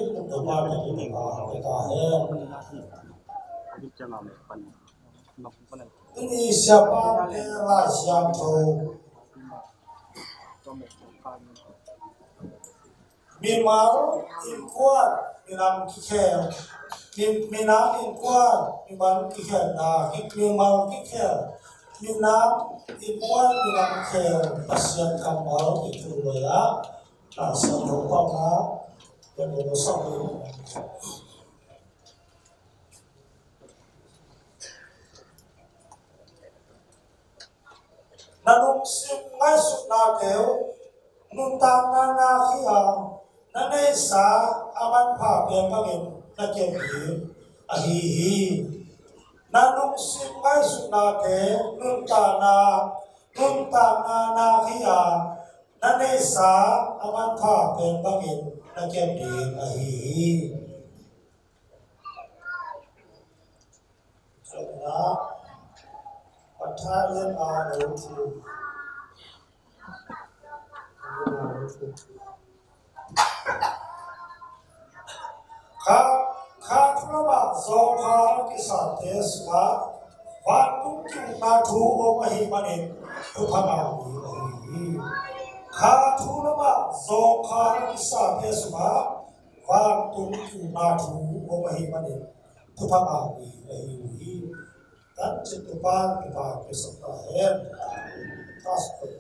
ini siapa adalah Siamtho Mimal inkuat minam Khen minam inkuat minam Khup mimal Khen minam inkuat minam Khen pasien kamal itu ya pasien Thupha dan dosa nanung sim ngai sukna keu nuntang nana kia nanesa aman pa pengangin nakebi ahihi nanung sim ngai sukna ke nuntang nana kia nanesa aman pa pengangin nakebi ahihi Ciamna Matthai Khatraba Zohar Kisah Tesla Tung Natu Omahimanin Thupha Khatraba Zohar Kisah Tesla Tung Natu Omahimanin Thupha dan cetupan kita kesempatan tasbih.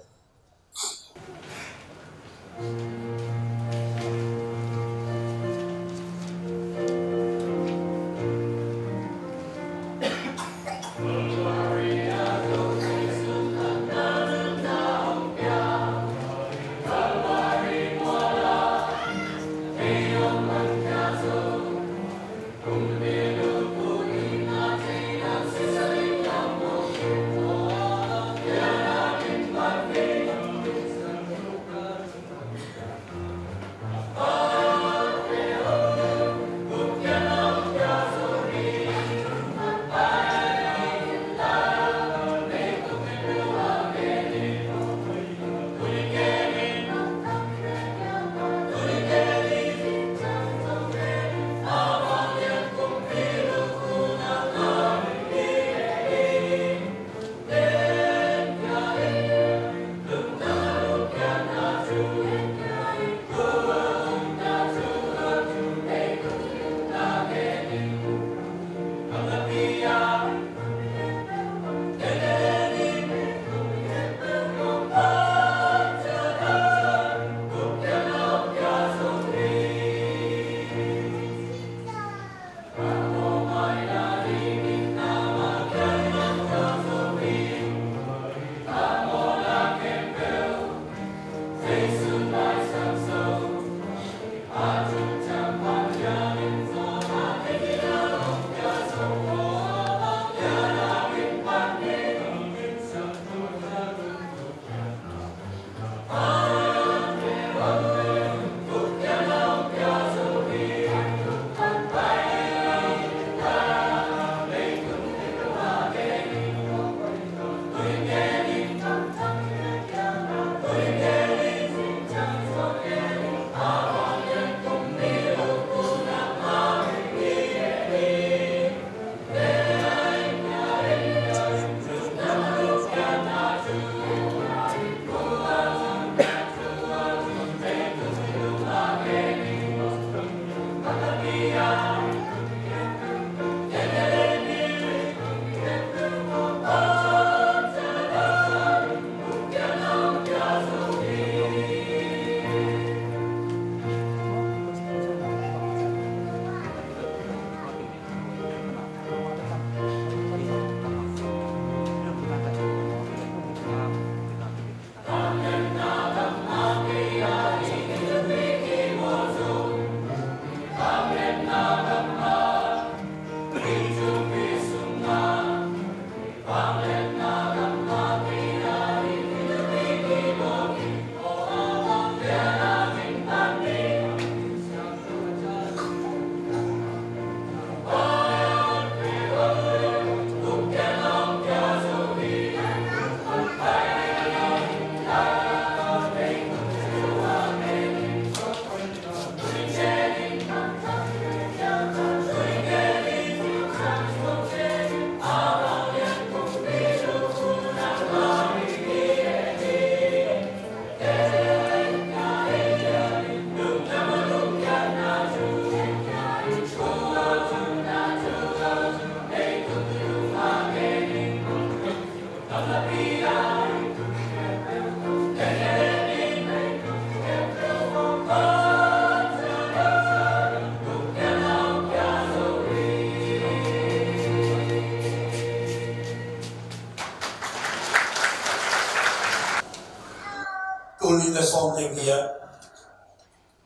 June the song here,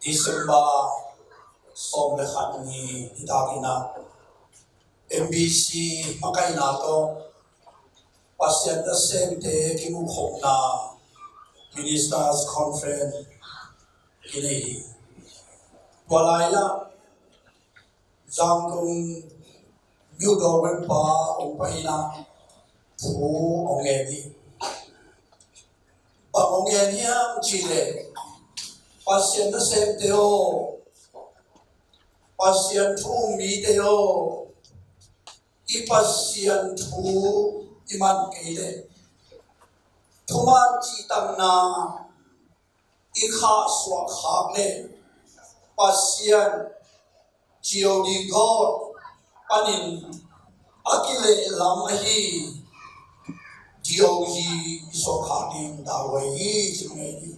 December song the Khani Hidakina, MBC Makainato, Pasyan the same day, Gupkhiatna, Ministers Conference, Kini, Walaya, Zangkung, Mudo Wempa, Umpaina, Fu Ongeni. Pangongeniam Chile, Pasyan the same deo, Pasyan tu mi deo, Ipasyan tu iman kile, Tuman Ciamna, Ikha Swakhagne, Pasyan, Geodi God, Panin, Akile Langh, Geodi Sokhaning Dawai Jimeni.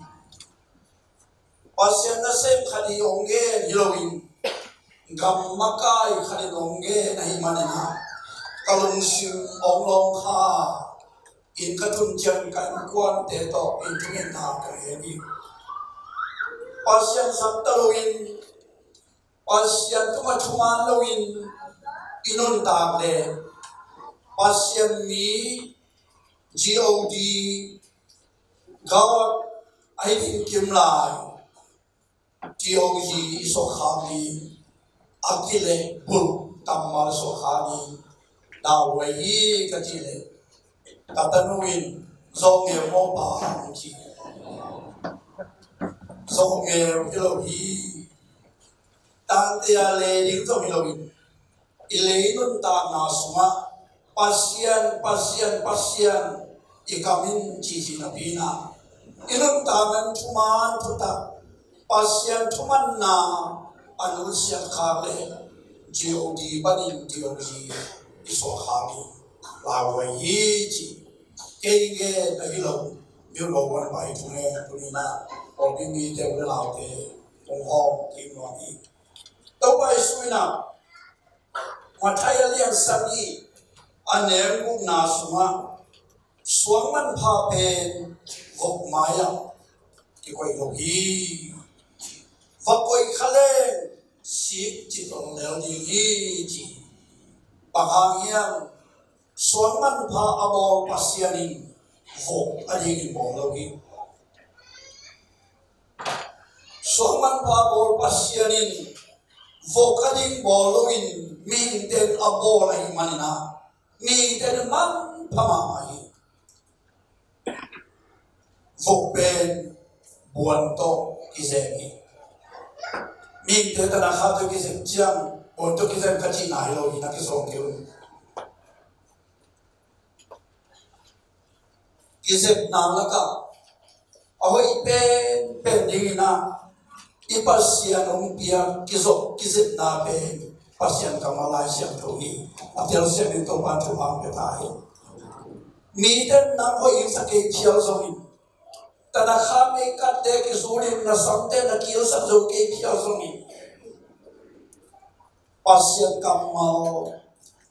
Pasyan na sem Khani Onge Hilowin, Gammakai Khani Onge Nahimanana, Kalungsim Onglong Kha, in Katunjan Kan Kwan Teto, in Thugenna Kaheni. Pasyan Saktalowin, Pasyan Tumachuman Lowin, Inun Table, Pasyan Mi, God, God, I think Kim Lai, God Sokhani, Akile, Bul, Tamal Sokhani, Dawai Katile, Katanuin, Zonge Mopa Hanki, Zonge Hilohi, Tantia Lady Tomilowin, Ilainun Tana Suma, Pasyan, Ikamin Cicinapina, Inun Taman Tuman Tuta, Pasyan Tumanna, Anusya Kale, God Banin Geogi, Isohami, Lawai, Kenge, Nahilo, Mulo, by Tunina, or Bimi, the Wilate, Home, Kimwani. Toba Suina, Matthai Lian Sani, Anem Nasuma. Suaman Papen, Vok Maya, Ikoi Logi, Vakoi Kale, Sik Chitong Leldi, Pahangian, Suaman Pa Abor Pasianin, Vok Adin Bologi, Suaman Pa Abor Pasianin, Vok Adin Bologin, Ming Den Abor Manina, Ming Den Man Pamai. Vokpen buanto kizeni. Ming te tana khatu kizem jiang buanto kizem kachi na hilo ina kisong kiun. Kizem na laka. Ahoy pen dingina. Ipasian umpia kizok kizem na pen pasian kamalai Siamtho hi. Atil siam ito bantu ang betahe. Miden na hoy sakay chial zongin. Tanakha me katte ki surin na samte na kiyo sa zo ke kiyo zongi pasyan kamal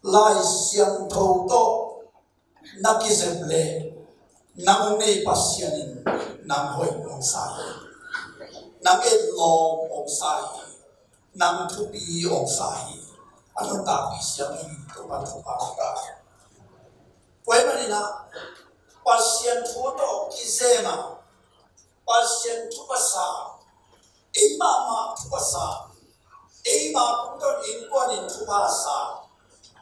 lai Siangtho to nakiseble nang ne pasyanin nang hoy ong sai nang edlong ong sai nang thupi ong sai anong tapi siyang ito pagpapaka pwede manina pasyan to kisema Pasyan Thupha, Imama Thupha, Ima Punton Inquan in Thupha,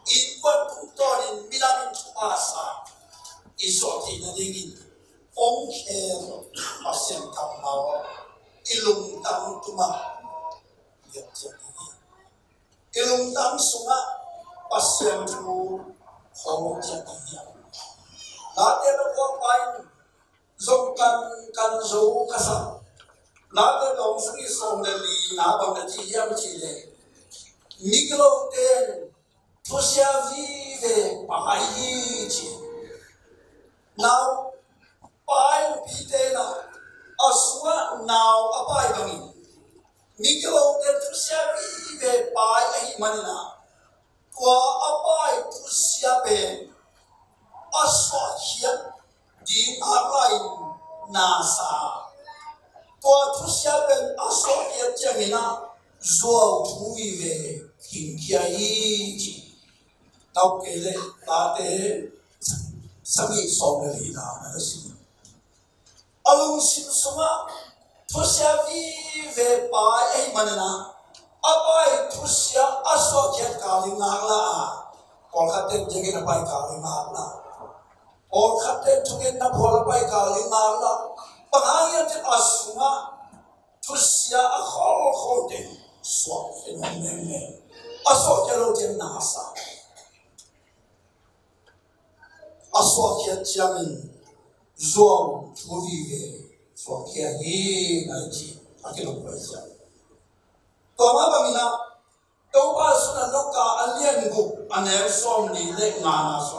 Inquan Punton in Milan in Thupha, Isoti Nadingin, Ongher, Pasyan Kamau, Ilum Tam Tuma, Ilum Tam Suma, Pasyan Thu, Khawm Jatiya. Later of what Zong kan zo kasa. Nada dong sri song le li na bang na Ciampi le. Miglo ten Thusya vive pahayi chi. Now pai pitena aswa now apai bangi. Miglo ten Thusya vive pai ahi manina. Kwa apai Thusya ben aswa hiya di apai nasa tao kể lệ ta tế sang nghị xong là lý nào là xin alung xin suma thusia vi về bài ấy mà nè abai thusia aso kiat kali ngala còn khát tên jadi na bài kali ngala còn khát tên Thugenna phol bài kali ngala pangayan tin asuma thusia akhol khol tên swap phenomenon aso kiat tên nasa aso kiat Ciamna Zoom movie về so kia hi na chi akilo paisa to ma ba mina to ba suna loka alien gu ane som ni le nga na so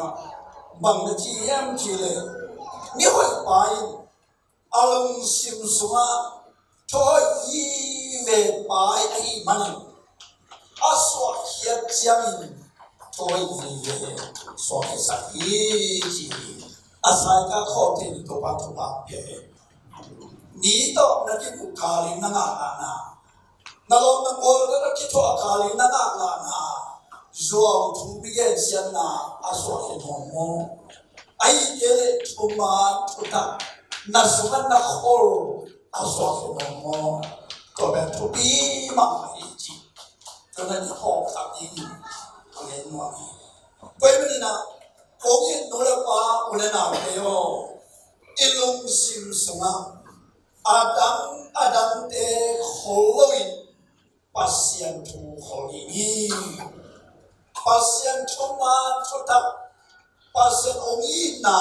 bang de chi yam chi le ni hoi pai alung sim suma to yi ve pai ai mani aso kia Ciamna to yi ve so ke sa hi chi asai ka kho te to pa pe ni to na ki ku kali na na na lo na ko da ki to kali na na zo tu bi ge sian na aso ke mo ai ke Thuma tuta na suman na khol aso ke mo ko ba tu bi ma ai chi to na ni ho ta ni ale no ni ko bi na Khup nô la pa ule na yo ilung sim sunga adam te kholoin Siantho kholini Siantho ma chota Siantho ongi na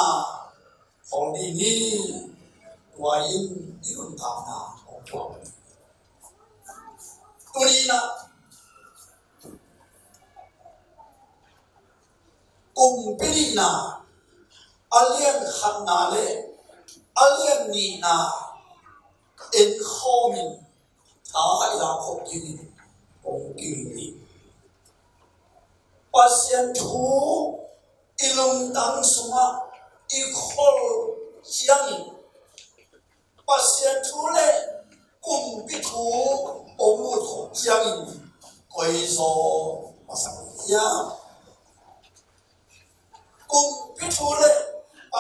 kholini wain ilung ta na okwa tunina Kumpiri na alian khatna le alian ni na in Khawm ta ila Khup kini ong kini Siantho ilung tang suma ikhol Ciamna Siantho le kumpitu omut Khup Ciamna koi so pasakya Kumpitu le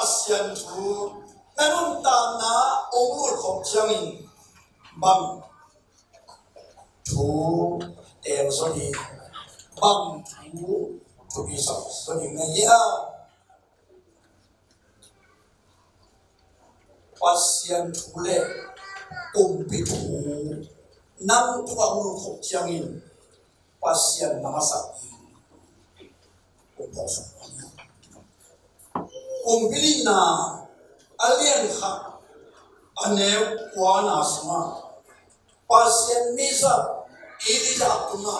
Siantho nanun tana omut Khup Ciamna bang thu tel so di bang thu bi so di ngaya Siantho le kumpitu nang tuang Khup Ciamna Sian namasak kumposa kumpili na alien kha anew kwa na sma Sian misa ilija tuna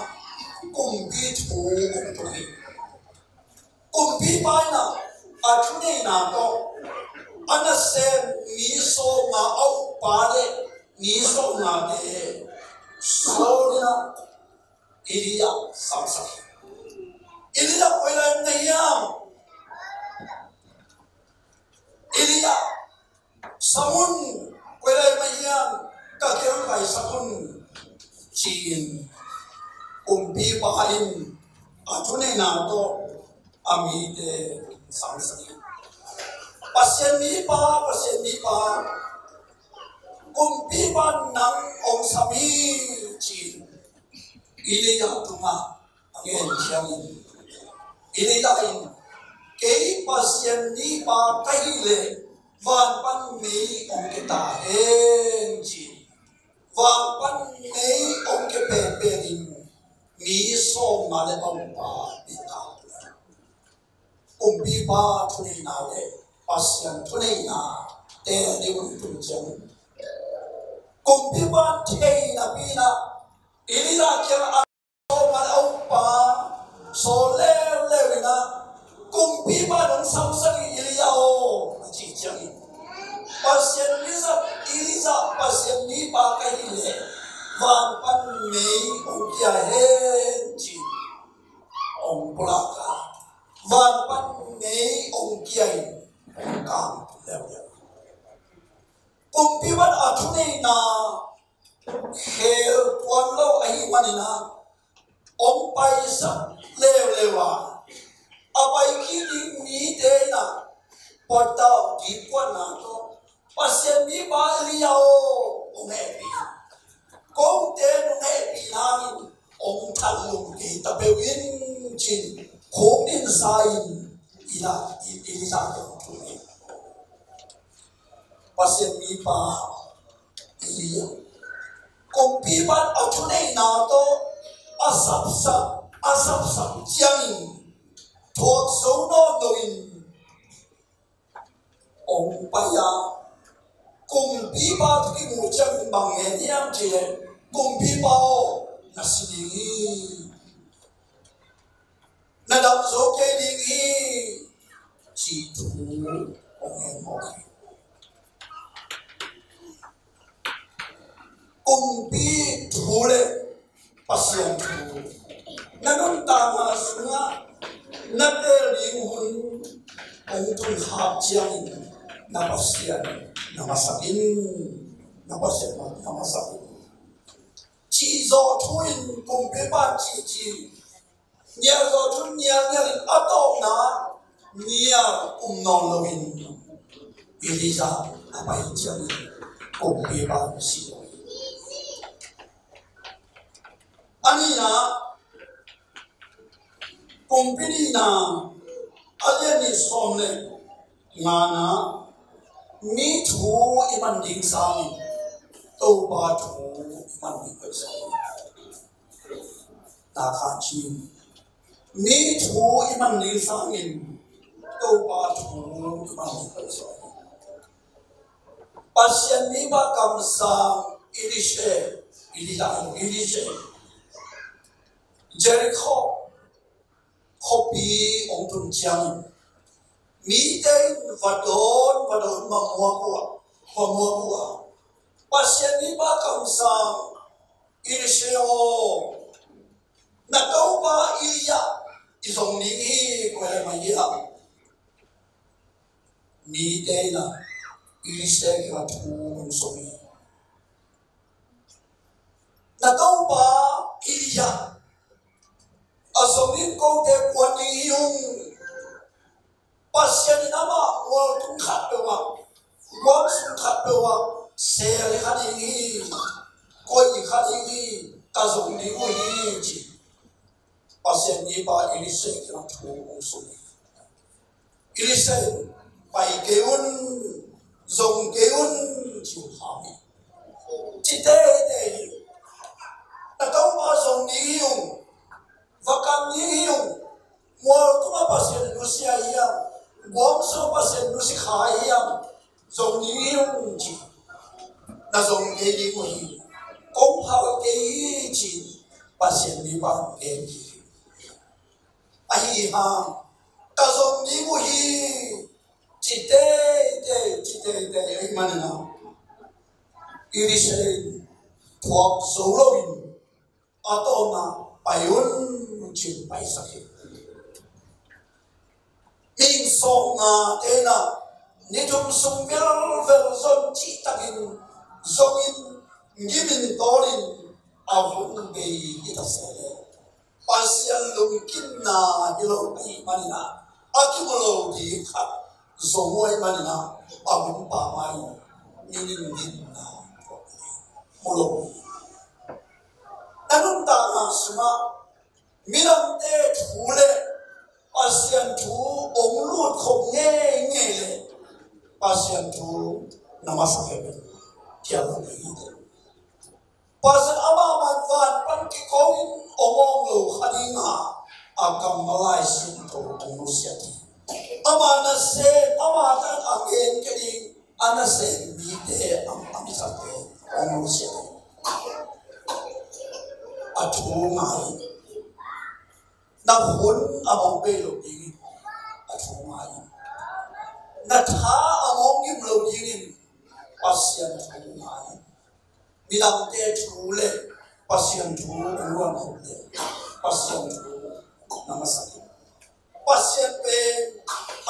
kumpi thu kumpi kumpi paina atune na to anase miso ma au pare miso na de solina ilija samsa ilija koila nayam Ilija samun kwela mayam kakirang kai samun chin kumpi pain atune na to amite samsaki pasien ni pa kumpi pa nang ong sami chin ilija tuma again Ciamna ilija in kei pasien ni pa kai le van pan mi ong ke ta hen chi van pan nei ong ke pe din mi so ma le ong pa bi ta bi pa thuni na le pasien thuni na te ni un tu chen bi pa thei na bi na ili la ke so ma ong pa so le na kumpi pa nang samsaki iliyao chi chang pasien iliza pasien ni pa kai le van pan mei ong kia hen chi ong plaka van pan mei ong kia kam le kumpi pa athune na khel tuan lo ai manina ong pai sa lewa portal di Biakna to pasien mi ba liao ongepi kong te ongepi nangin ong talung ki tabewin chin khom in sain ila ilisa ko tuni pasien mi pa liao kong piban atunay na to asap jiang thuốc số nó nổi ông baya cùng bí bao cái ngũ chân bằng nghề nhang chế cùng bí bao là gì là đọc số cái đi chỉ thủ ông em mọi cùng bí thủ lệ pasien thủ là nó ta mà xuống na te ling hun ông tung hap chiang na pasien na masakin na pasien na masakin chỉ do thui cùng với ba chỉ nhà do thui nhà ở đâu na nhà non lovin Elisa apa chiang cùng với ba chỉ anh na company na alieni somne ngana mi thu iman ding sang to ba thu iman ding sang ta khan chi mi thu iman ding sang in to ba thu iman ding sang pasien mi ba kam sang ilishe Jericho Khopi ông Tung Chiang Mỹ tên và đón mà mua của pasien ni ba kam sang ilseo na đâu ba iya isong ni ko ma iya Mỹ tên là ilseo ka thu song na đâu ba iya asongin ko te kwani yung pasien nama wal tung khat bewa wal sung khat bewa sel khadi koi khadi ka zong ni ko hi chi pasien ni ba ilise ka thu sung ilise pai keun zong keun chi ha chi te ta tau ba zong ni yung Vakam ni yung mual kuma pasien nusia yang guam so pasien nusi Khai yang zong ni yung chi na zong ke ni ko hi kong hao ke chi pasien ni ba ke chi ai ha ka zong ni ko hi chi te ai man na iri se thuốc số lobin ato na ayun chuyện bay sakit. Min song na tena ni tum sung vel zon chi takin zongin gimin torin avun be ita sele. Pasien lungkin na hilo ay manina akimulo di ka zongoy manina avun pa mai ninin na mulo. Anong tama suma Minam te thule pasien thu ong lut khom nge le pasien thu namasake kia lo ni pasien ama man van pan ki koin omong lo khadinga akam malai sin to ong siati ama na se ama tan again kedi ana se mi te am sakte ong siati athu ngai na hun among pe lo ding athu mai na tha among im lo ding pasien thu mai bilang te thu le pasien thu luan ho le pasien thu namasaki pasien pe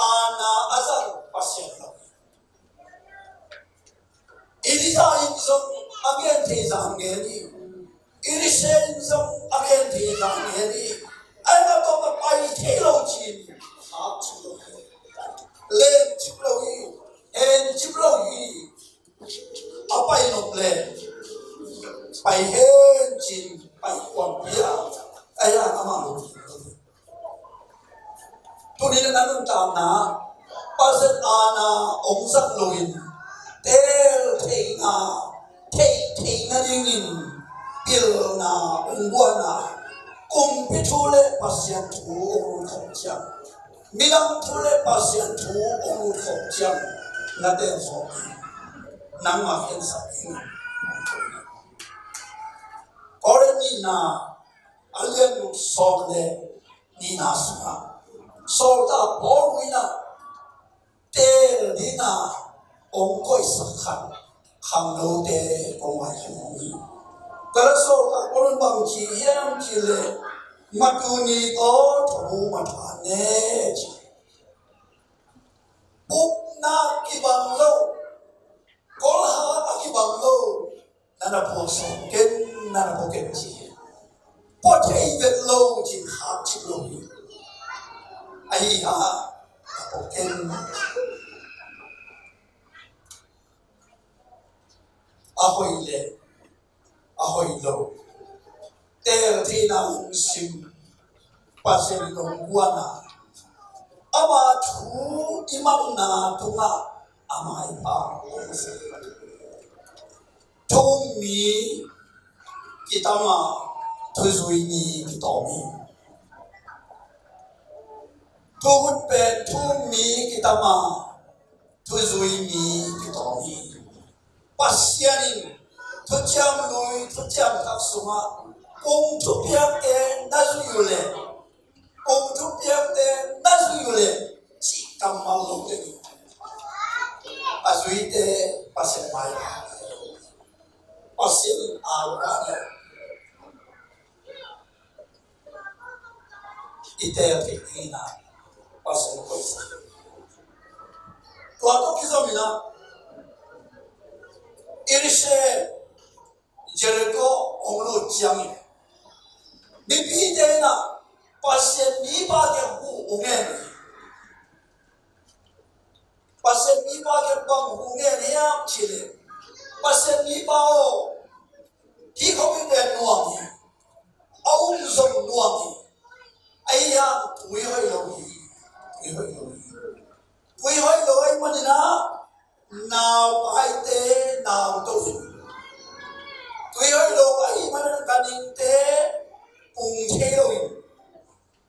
ana azar pasien lo ilisa in som again te jang ge ni ilisen som again te jang ge ni ai mà có một bài thi lâu chín học lên chịu lâu tu ni na nun tam na paset ana ong sak loin tel thei na dingin pil na ungwana kum pithule pasyan thu ong khom chang milang thule pasyan thu ong khom chang na ten so nang ma hen sa Koreni na alian sok le ni na suma sok ta bol wina tel ni na ong koi sakhan khang lo te ong mai khani kala sok ta bol bang chi yam chi le matuni to thu ma tha ne chi bup na ki bang lo kol ha ki bang lo nana po so ken nana po ken chi po thei vet lo chi khap chi lo hi ai ha po ken a hoi lo tel thi na sim pa sen lo guana ama thu imam na tunga amai pa Tung mi kita ma tuzui ni kita mi Tung pen tung mi kita ma tuzui ni kita mi Pasianin tuciam lui tuciam tak suma Kung tupiam te nasu yule Kung tupiam te nasu yule Cikam malu te Asui te pasien maya pasien awalnya itel tingina pasien koisa tuato kizomina irishe Jericho onglo jiang Mipi dena pasien mipa ke hu ungen pasien mipa ke bang ungen yam chile pasien mipa kikhopna nuang aum zong nuang ai yang tui hoi lo ai manina nào ai te nào to tui hoi lo ai manana kaning te ung che lo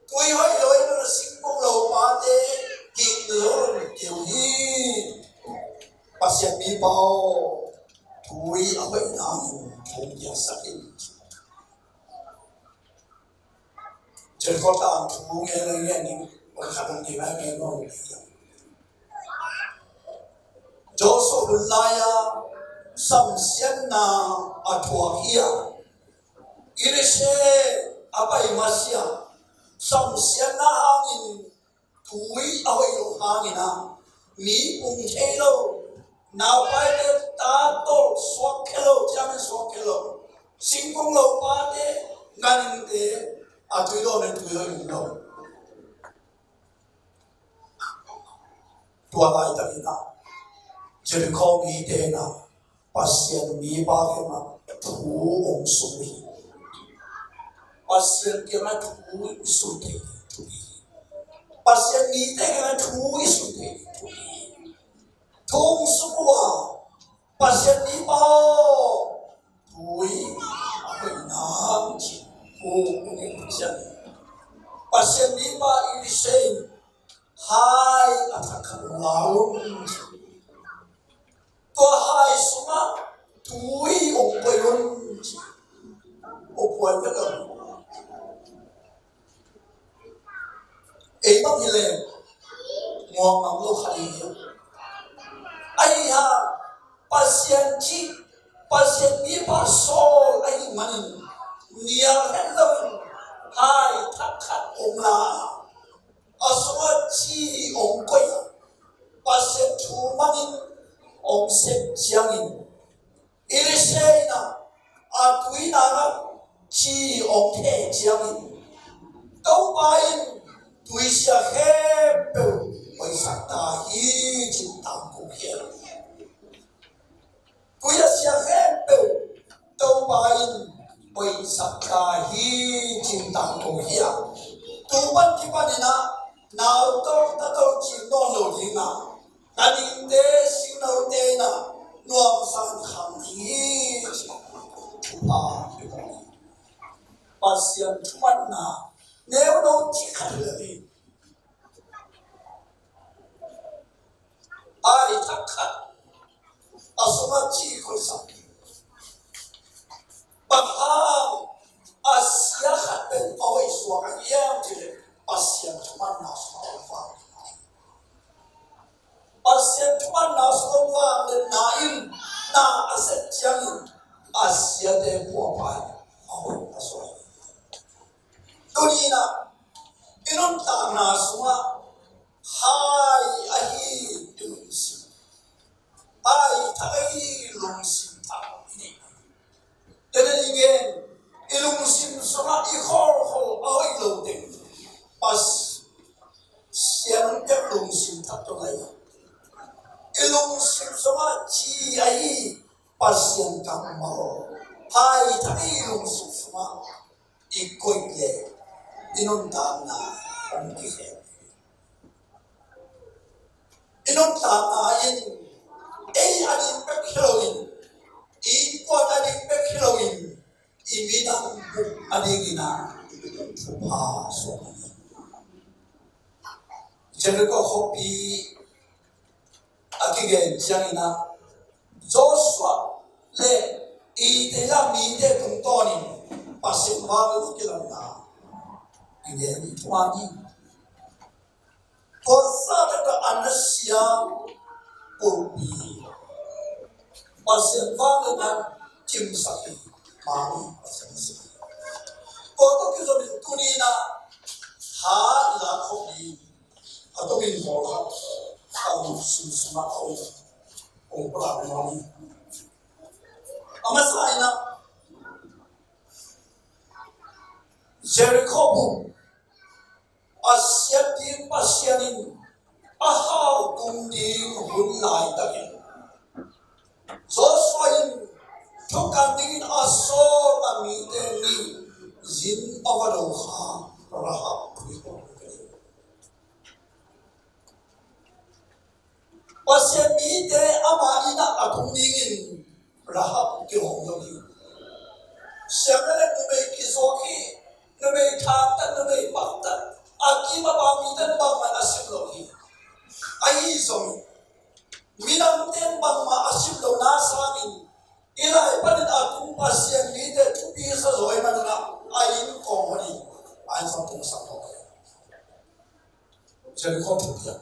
tui hoi lo ai manana singpong lo pa te king lo tiêu hi pasien mi bao tui awai nang thong ya sakin Jadi kota Tung yang berkata di mana mau Joseph Laya Sianna atwa kia irishe apa imasya Sianna hangin tui awai lo hangina mi ung chelo now by the tato swakelo jamin swakelo singkong lo pate nganin te atuilo ne tuilo no tua lai ta ina jadi kau mi te na pasien mi ba ke ma tu ong sumi pasien ke ma tu sumi pasien mi te ke ma tu sumi Tung semua pasien ni bao tui benang pasien ni ba ini sen hai atakan laun tua hai semua tui opelun opel betul bang hilen ngom ngom hari Ayah pasien ni pasol ay manin niya hello hai takhat omla aswa chi ong koy pasien tu manin ong set jiangin irisay na atui na chi ong te jiangin tau bain tui siya hepe oi sakta hi cintang kukian kuya siya hepe tau bain oi sakta hi cintang kukian tuban kipanina nào tôi ta tôi chỉ non đầu tiên nào ta nhìn thế xin đầu tiên nào nuông sang khám thì bà Sian Thugenna nếu nó chỉ khăn là gì ai thắc khăn ở số mà chỉ có sao bằng hàng Asia khăn bên ôi xuống cái em thì Sian Thugenna xuống vàng Sian Thugenna xuống vàng nên na in na aset chăng Asia để mua bài ôi xuống Dunia inun tak na semua hai ahi lungsi ai thai lungsi tak ini jadi ingin ilungsi semua ikhol ai lungting pas siang ke lungsi tak tu lagi ilungsi semua ci ahi pas siang kamu hai thai lungsi semua ikut ye inun tana on Khen inun tana in anin pek heroin in kon anin pek heroin imidang buk aningina Thupha so Jericho hopi akigen jangina Joshua le itela mide tungtoni pasin bago kilana Again, Tuangpi. Kosa kata Anasia Pulpi. Pasien bang dengan Ciamna mami pasien si. Koto kita mintunina ha ilakobi atau minbola kalau susuma kau ompla mami. Amasaina Jericho Siampi pasianin ahau kunding hunai takin Joshua tukandingin asor amite ni zin awadoha rahap pasiamite ama ina akundingin rahap kihomni Siamna nume kisoki nume thatan nume paktan Aki mapamitan bang manasip lohi, ay zomi. Minamten bang maasip lo nasamin. Ilay panin atong pasien lite tupi sa zoy manana ayin komoni. Ayin sa itong sakto. Jadi ko tupiya.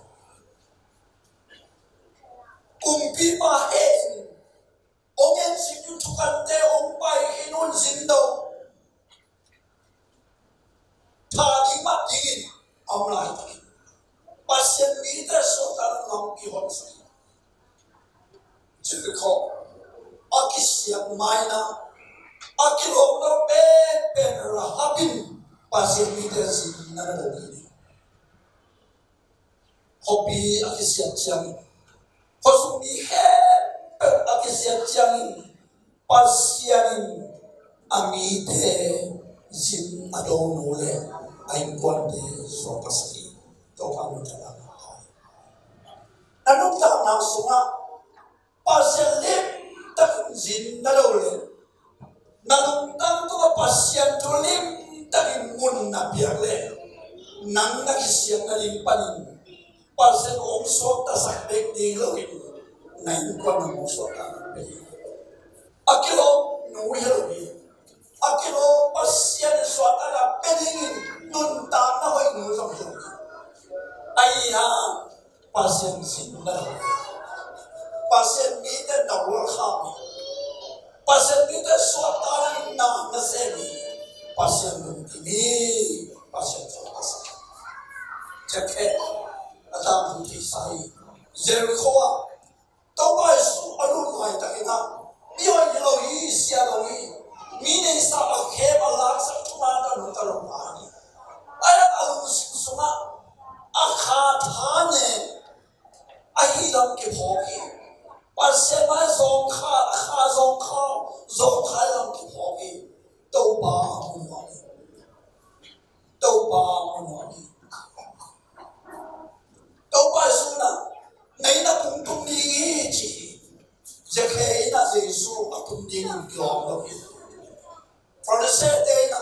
Kumpi pa hen. Ongen sinyutukante ompay hinun zindo. Tadi mat dingin, amlai dingin. Pasien mita sotan Langh kihon saya. Jadi kau, aki siap maina, aki lokno pen rahapin pasien mita Simna begini. Hobi aki siap jang, kosumi aki siap jang pasien amite zin adong nole. Ain kuande so pasaki to panu jalan nanung tak nak sunga pasien lim tak zin nadole nanung tak tu pasien tu lim tak mun na biakle nang nak siang lim panin pasien ong so ta sakbek di loin nain kuan ong so ta akilo no herobi akilo pasien suata la pedingin nun ta na hoi nu som hiu ai ha pasien Simna pasien mi te na wo kha mi pasien mi te suata na se mi pasien nun mi pasien ta sa jake ata mi ti sai Jericho to ba su alu mai ta ina mi hoi lo yi sia lo yi mi ne sa a khe ba la sa tuma ta nu ta lo ma ni Ayah alun semua akhat hane ahilam ke hoki pasien mai zong kha zong lam ke hoki tauba munwani đi kiom đâu kia for the same day na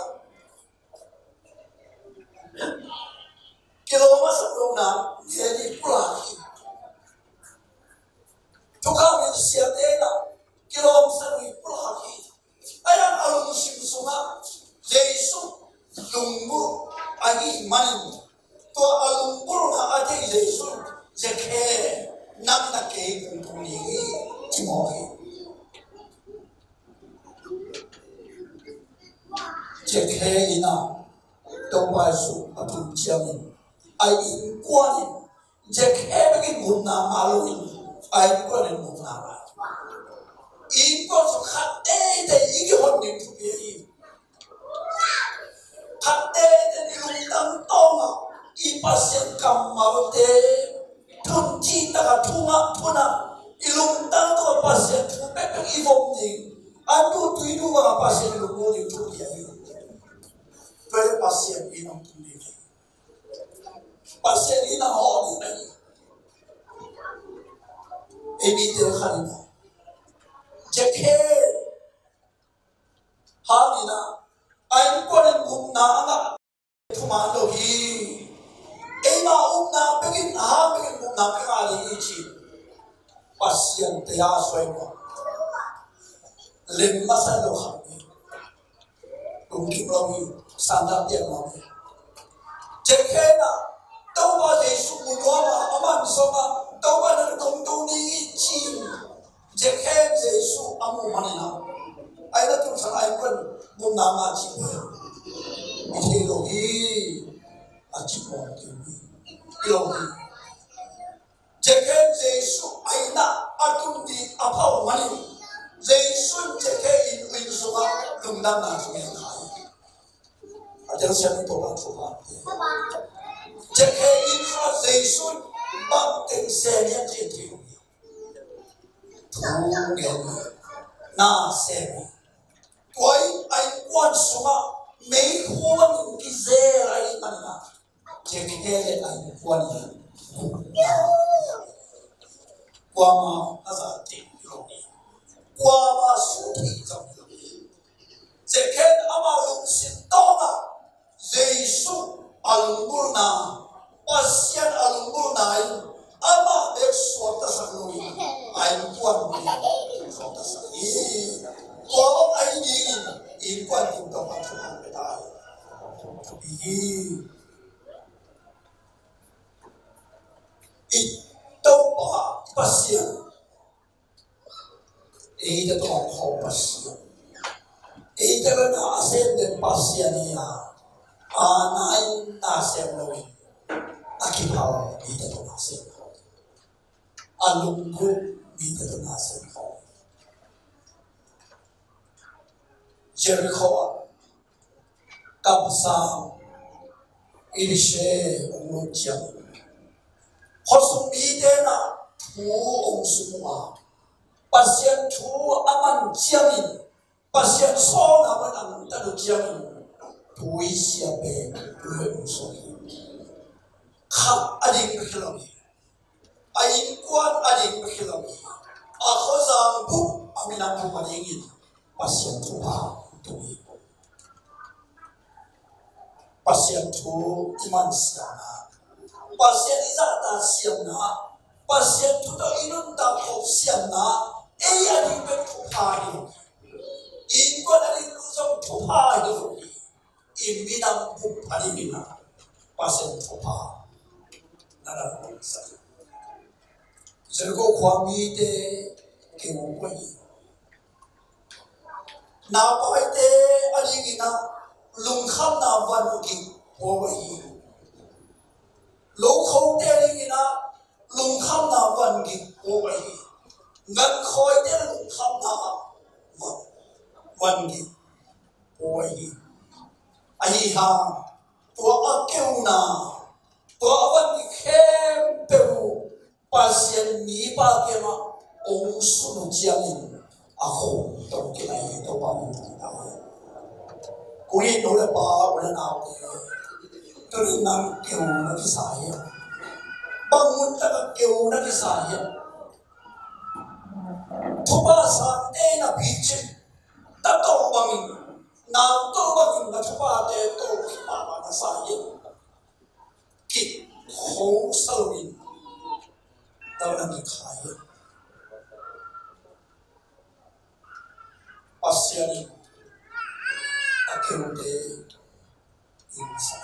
kiloma sa đâu na nghe đi qua chúng ta biết Sian day na kilom sa đi qua ai ăn alung sim sunga Jesus lumbu ai man to alung bur na ate Jesus Khen năm là kế cùng cùng lý chỉ mỗi Khen ina đâu bao số ở vùng Ciamna ai in quan Khen cái vùng nào mà luôn ai quan đến vùng nào mà in quan số khát đê để ý cái hồn niệm thuộc về in khát đê để lung đăng to mà in pasien cầm mà vấn Thun chi ta ka thuna ilung tang to pasien thu pe pe ivom ding anu tui du ma pasien lu mo ding thu dia yu pe pasien inong tu ni pasien ina ho ni na ebi te khalina jekhe ha ni na ai ko len gum na anga thuma lo hi Ema umna begin ha begin umna kali ichi pasien te ya soimo len masa lo khami ungki lomi sanda dia lomi Jekhena tau ba Yesu mudoa aman soka tau ba na kong tu ni ichi Jekhen Yesu amu manina ai na tu sang ai kon umna ma chi ichi lo hi Acipon kini, ilogi. Jekhen Yesu aina atum di apa mani. Yesu jekhen in suka lungdam na sungai Khai. Ajar siapa itu orang Thupha. Jekhen in suka Yesu bang teng senya jeti. Thugenna na senya. Tuai ai kuan suka mấy khuôn cái dê lại mà nè chỉ cái dê lại khuôn qua mà nó ra tiền rồi qua mà số thị trong rồi chỉ cái ama lùng xin to mà Giêsu alung bur na pasian alung bur na ama ek suata sakului ai kuan ni suata sakui qua ai ni in quan chúng ta phải thực hành cái đó ít đâu có pasien ít đâu có pasien ít đâu có xem đến pasien ya nai na xem rồi akipao ít đâu có xem alung group ít đâu có xem Jericho cầm sao irishe ông Ciamna họ sung đi thế nào thu ông sung mà pasien thu aman Ciamna pasien so nào mà ăn ta được Ciamna thu Siampi thu ông sung khắp ading bekhilam ai quan ading bekhilam ako sang Khup aminang Khup adingin pasien Thupha pasien thu iman Siamna pasien izata Siamna pasien thu to inun ta ko Siamna adi be Thupha ni in ko na rin usong Thupha ni iminang Khup adimina pasien Thupha nara ko sa Jericho kwami te ke mo ko na pai te adingina lungkham na van ki owahi lo khou te adingina lungkham na van ki owahi ngan khoi te lungkham na van ki owahi ai ha to akeu na to van ki khem peru pasien mi pa ke ma ong sunu Ciamna ako tong kinai to pa mo ta kuri no le pa wala na ko to rin nang keu na kisaya bangun ta keu na kisaya Thupha sa te na biche ta to bằng nào to bằng là Thupha để to khi mà nó sai kịch khổ sâu in đâu là người Khai Sian kêu để in sai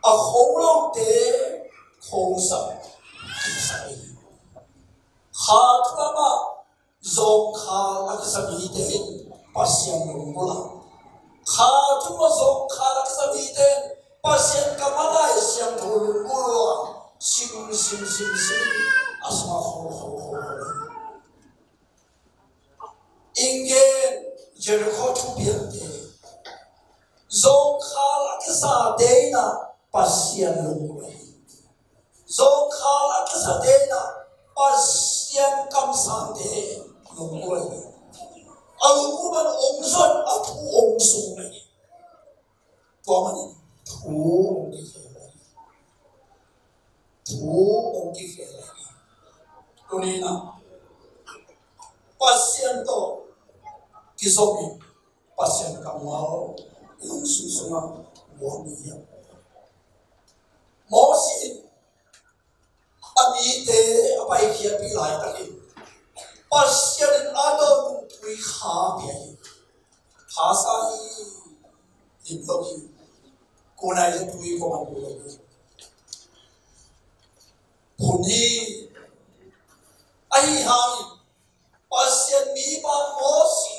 khổ lâu để khổ sâu in sai khá lắm Dongh khá là cái gì thế Sian luôn bula khá chúng nó Dongh khá là cái gì thế Sian kamalai Siangtho luôn bula sim asma khổ Ingen Jericho thu biển thế Dongh khá là cái gì thế na Sian luôn bula Dongh khá là cái gì thế na Sian kam sang thế luôn bula Aku ban omson aku omsung lagi. Tua mana? Tu ongki lagi. Kunina. Siamtho kisomi. Siam kamal yang susuna buamiya. Mosi amite apa ikhya pilai tadi. Sian ada tui khá bia khá sai hiệp lo gì cô này là tui có bằng lo gì hồn hi ai ham Sian mi ba mosi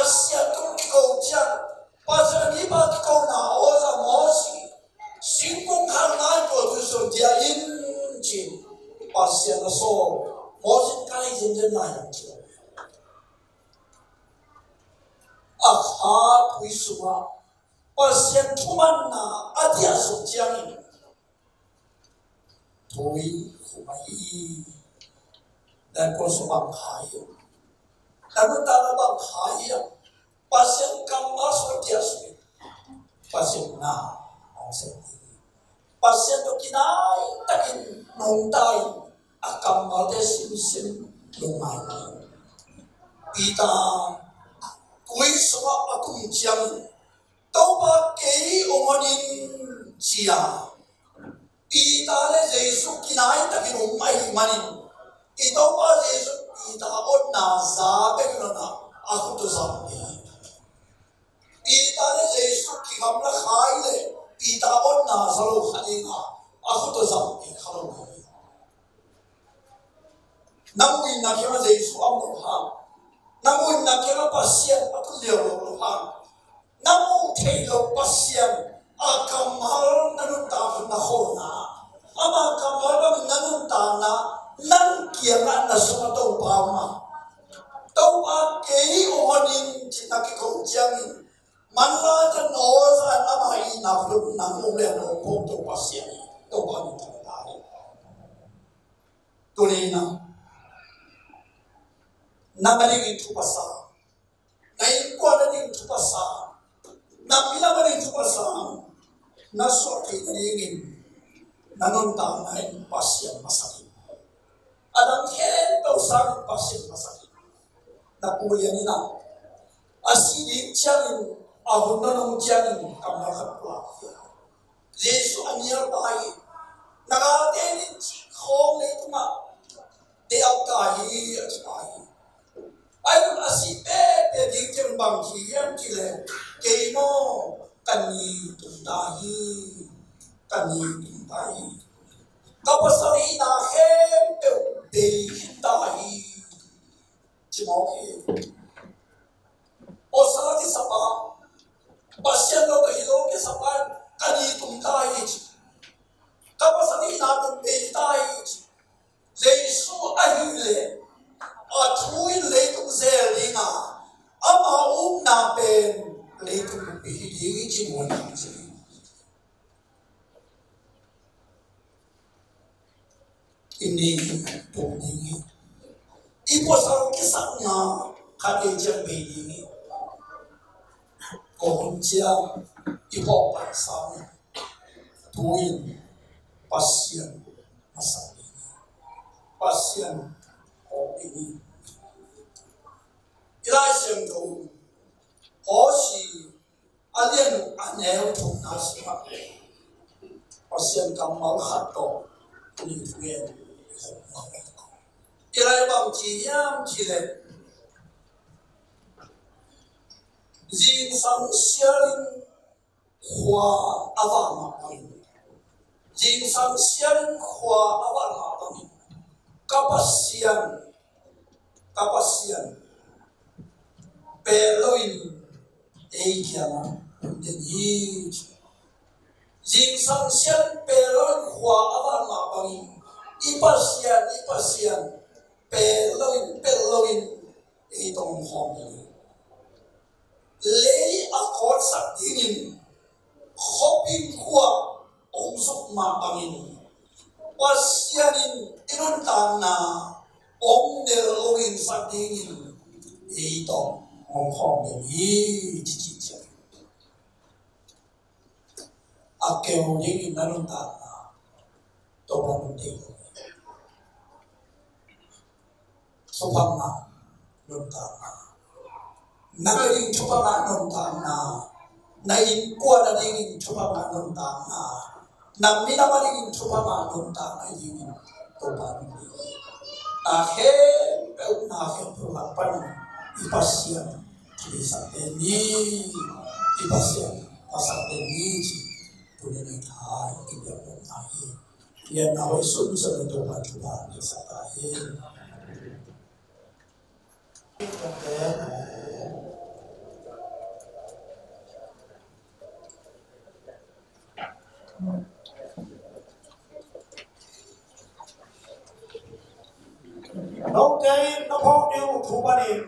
Sian tung cầu chân Sian mi ba cầu nào ở ra mosi sinh công khang ngai của tôi số dia in chín Sian là số mosi cái gì đến này làm chưa khá quý suma Sian Thugenna adia sung chiang thôi Huai dan ko so bang Khai dan ta na bang Khai Sian kam ma so dia su Sian na ong se Sian to kinai takin nong tai akam ma de sim lumai pita quý số atung chiang tàu ba kỹ ông anh chia đi ta lấy Giêsu kinai ta cái ông mai manin đi tàu ba Giêsu đi ta ôn na za bên nó na aku tu sam đi ta lấy Giêsu ki ham na Khai le đi ta ôn na za lo khani na aku tu sam khalo namun na kira Giêsu am lo ha namun na kira Sian aku liu lo ha namun thelo Sian akamal nanun ta na khona ama kamal nanun ta na nan kia na suma to pa ma to pa ke onin chita ki ko jang man la ta no sa ama i na lu na mo le no ko to Sian to pa ni ta ta to ni na namani Thupha sa nai ko na ni Thupha sa na pila ba ni Thupha sa na so ki ni ngin nanon ta nai Sian masaki adam Khen to sa Sian masaki na puya ni na asili chang ahun na nong chang kam na khatwa Yesu anyar bai naga te ni khom le tuma te au ta hi ai ai cũng asi pe ding chen bang chi yam chi le ke mo kan ni tum ta hi ka pasari na hem te de ta hi chi mo ki o sala ti sapa Sian lo ke lo ke sapa kan ni tum ta hi ka pasari na tum de ta hi Yesu ahile thui lấy tung xe đi na ama na bên lấy tung bị đi chỉ muốn làm gì ini bụng ini ibu sao cái sắc na khai chân bị đi còn chia ibu bản sao thui Sian masaki Sian ini Ilai Siamtho, Hoshi, Alian Anel to Nasma, or Sian Kamal Hato, Luan. Ilai Bang Chiam Chile, Jin Sang Sian Hua Avama, Jin Sang Sian Hua Avama, Kapasian, Peloin, Ciamna, the Need. Jin Sang Sian Peloin Hua Avama, Ipasian, Peloin, Dongh. Lay a court in Khopin Khup, Ong Mapangin. Was Sianin Inuntana, Ong Neroin Satin, Dongh, Hong, Teacher. A Keoning in Nanuntana, Tobanti. Thupha, Nuntana. Nagaling Thupha Nuntana. Nain Quadading Thupha Nuntana. Naminawaling Thupha Nuntana, you Tobanti. Ahe, Pelapan, Ipasian, Isateni, Ipasian, Pasateni, Hai, Biakna, Yan away soon sa Tuangpi sa Khai. Nấu cháy nó có yêu thủ ba niệm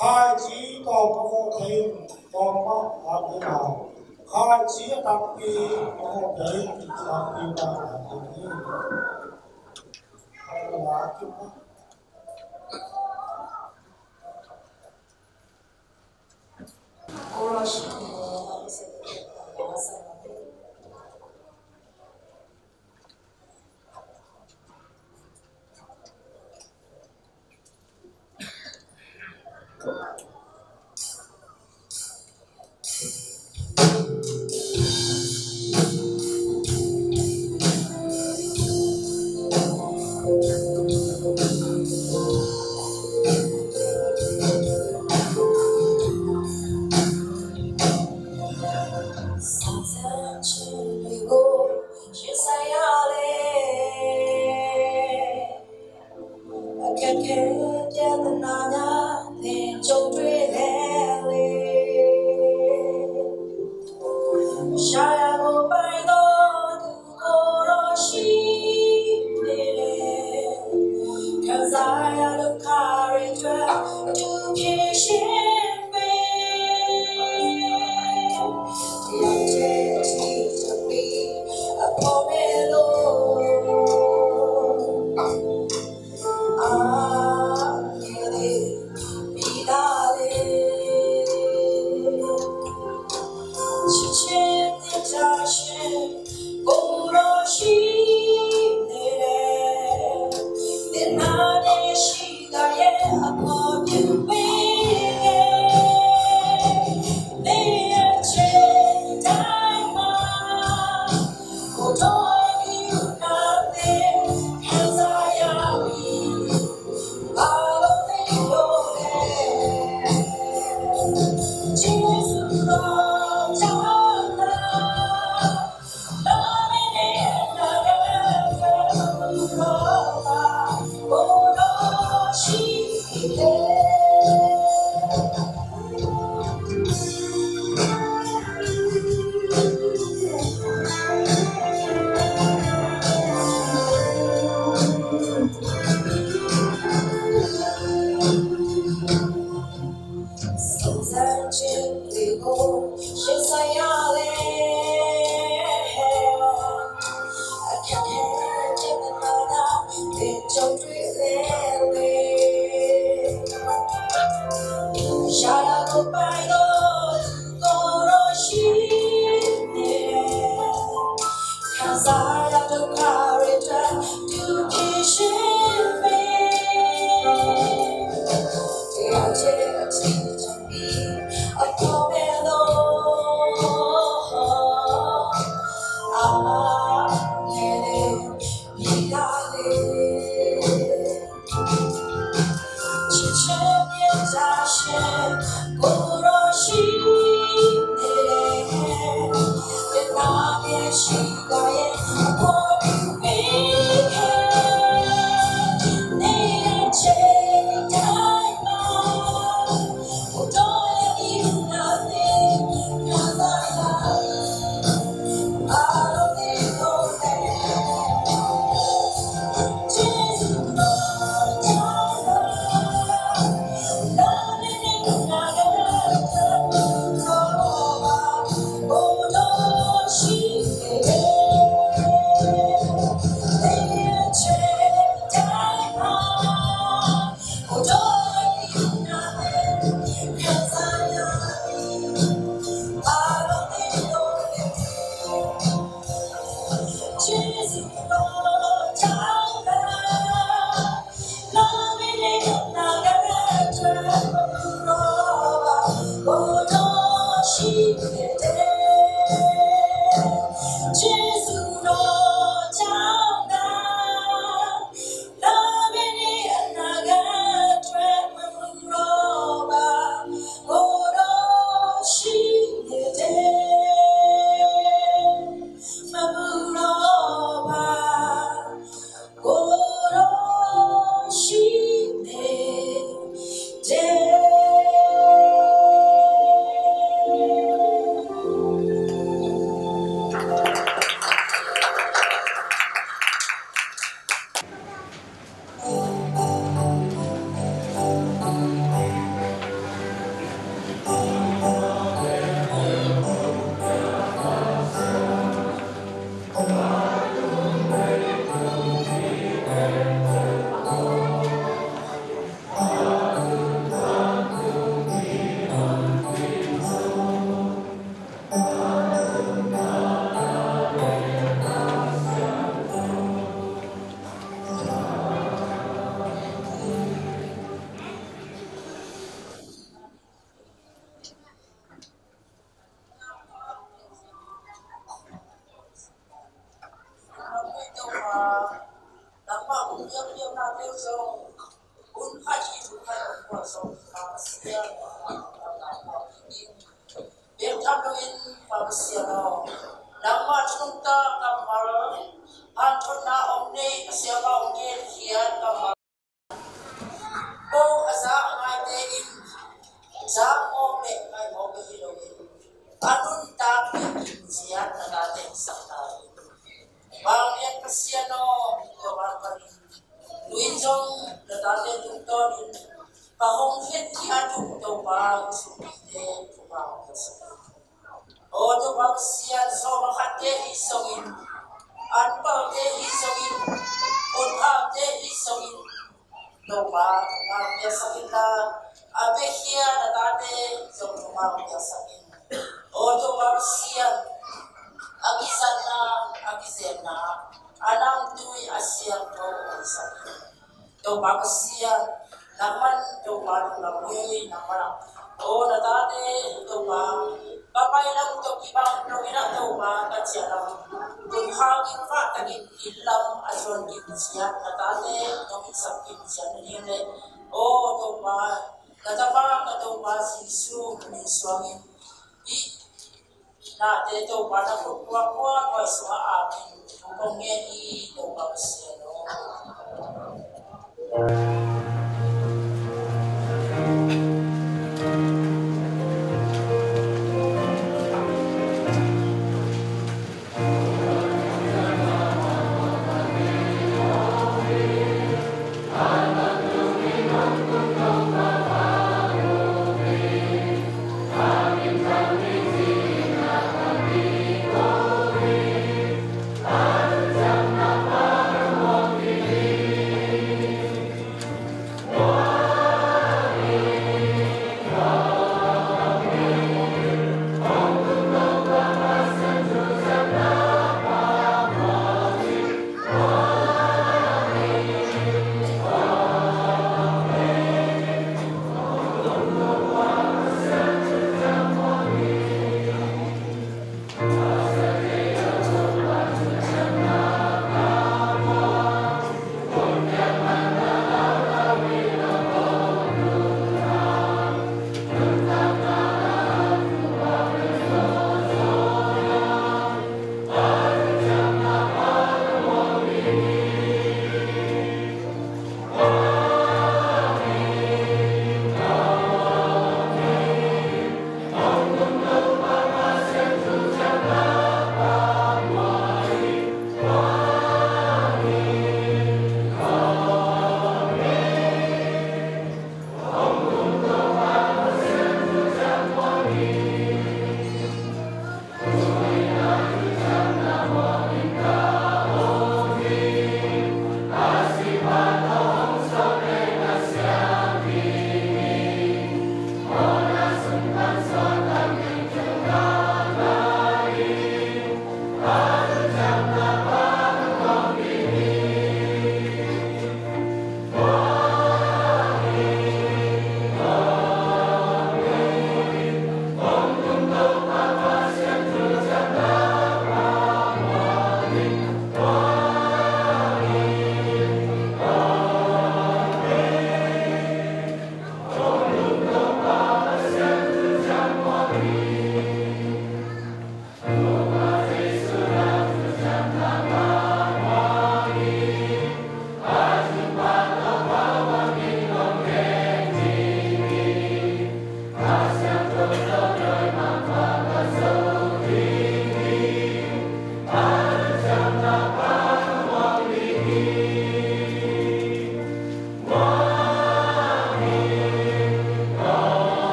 khai trí còn có vô thêm còn có làm thế nào khai trí tập kỳ có vô đấy thì tập kỳ là thế là chung liam na teu so un pha chi thu pha ko so pa sia Biar tamuin pagsiano. Nama cinta kamar Hanthotna omni siapa omni kian kamar. Ko asa ngate in za omni mai mo kehilogi. Anun tak Sian nadate sakta. Bang yang kesiano kawan kali. Luinjong nadate tuton Khawm Khen kian tu bang Sumpi tu bang Oh, tu bang Sian so makate isongin. Anpa te isongin. Unha te isongin. Tu bang biasakin la. Abe kia nadate jong tu bang biasakin. Oh, tu bang Sian. Agisan na, agisen na. Anang tui Siangtho isakin. Tu bang Sian. Naman tu bang lamuy naman. Oh, nadate tu bang. Bapak yang untuk kibang nongina tu bang kaciaram. Tunghagin fa tagin ilam ason kinsian nadate nongin sab kinsian nile. Oh, tu bang. Natapa tu bang sisu minsuangin. Na te tu bang na kuwa ko iswa amin. Tungongnya i tu bang siano.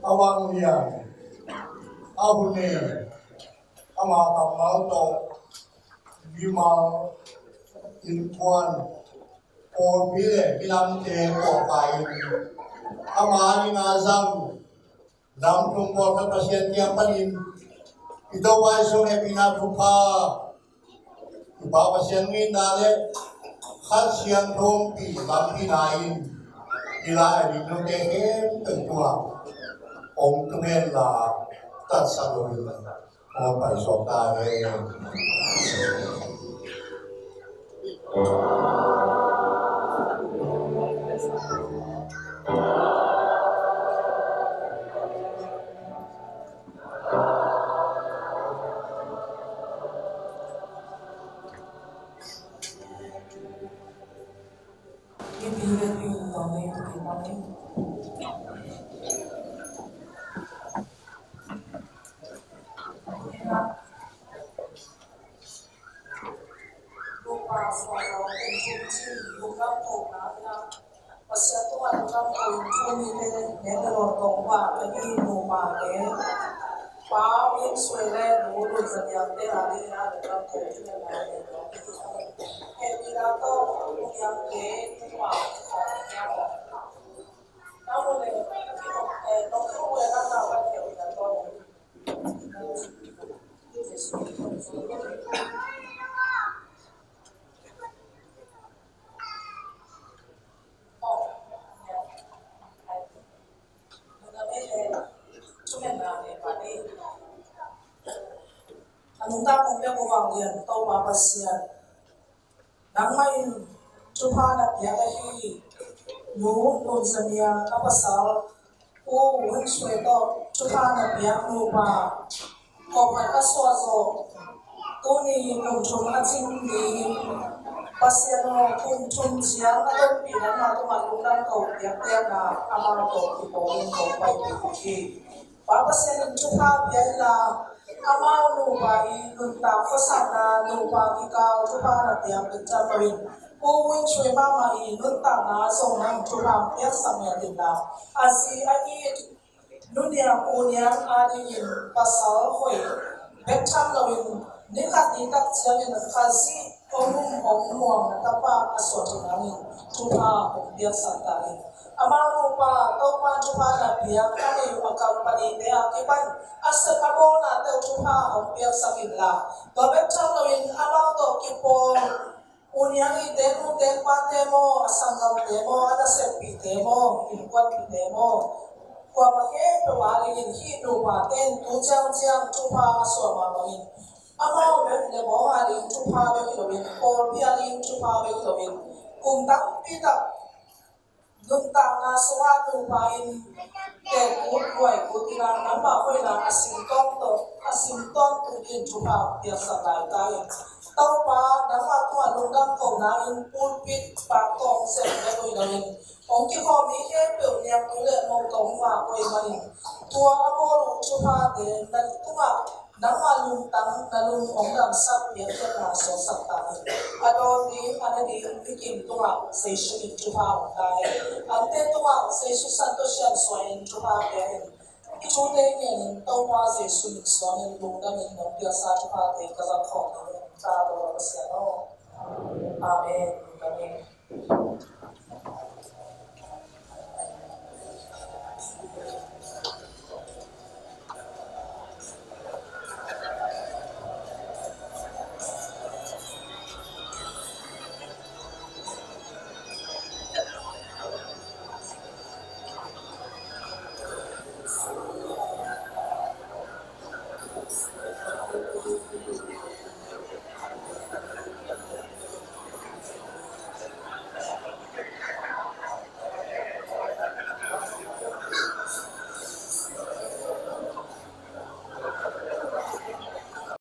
Awang lian, abune, ama kamal to, bimal, inkuan, or bile, bilang te ko kain, ama ni ngazang, dam tumpor ka pasien tiang panin, Ito ba isong Epina Thupha? Ipapasiyangin natin Khat Siangtho Lampi Nain Ila Emeritus Khen Tung ông Thugenna tất sa rồi ông phải sống ta đây Mipi biakpiak Lupa suara kunci bukan tona pasal tu ada kunci ni le lorong wa tapi rumah le pau yang suara dulu setiap hari ada kunci le Emeritus yang ke rumah namun le Dongh boleh nak apa dia tu Anong tapong niya kung yan, tao mapasyan. Nang may Thupha na biakahi, noon sa niya kapasal, uwin sweto, Thupha na biakna pa, kapag aswaso, tuni kung ating ni pasyan kung siya, atong pinang na tumalungan ko, biakpiak na amang ko, ipawin ko, Vaimuak. Papasyan ng Thupha biakna, Amau nubai nunta fasana nuba kikau Thupha na tiang kecaparin. Uwin shui mama I nunta na song nang Thupha piak samya dinda. Asi ai nunia unyang adin pasal hoi. Bekam lawin nikat nitak siangin kasi omum muang tapa aswati nangin Thupha piak santarin. Amau pa tau pan Thupha na biak kami akam padi dea kiban asa kabo na tau Thupha piak sakila babet chawin amau to kipo unyang demo tempa demo asangam demo ada sepi demo inkwat demo kwa mahe pewali hi no pa ten tu chang Thupha aswa mangin amau le mo ali Thupha be kilowin por piali Thupha be kilowin kung tak pita Nunta na suwa nupain ke Huai kutira namba hoi na asington to in Thupha biak sakai kai tau pa namba tua lundang ko na in pulpit pa tong se le hoi na in ong ki ho mi he pe niam tu le mo tong wa hoi ma in tua amol Thupha de na tunga nama luntang nalung ong dam sak biak na so sak ta adon ni anadi bikin tunga session in Thupha kai ante tunga session santo sian soin Thupha biak itu deh yang tahu masih sulit soalnya bukan yang dia satu hati kesan kau cara berpersian amin amin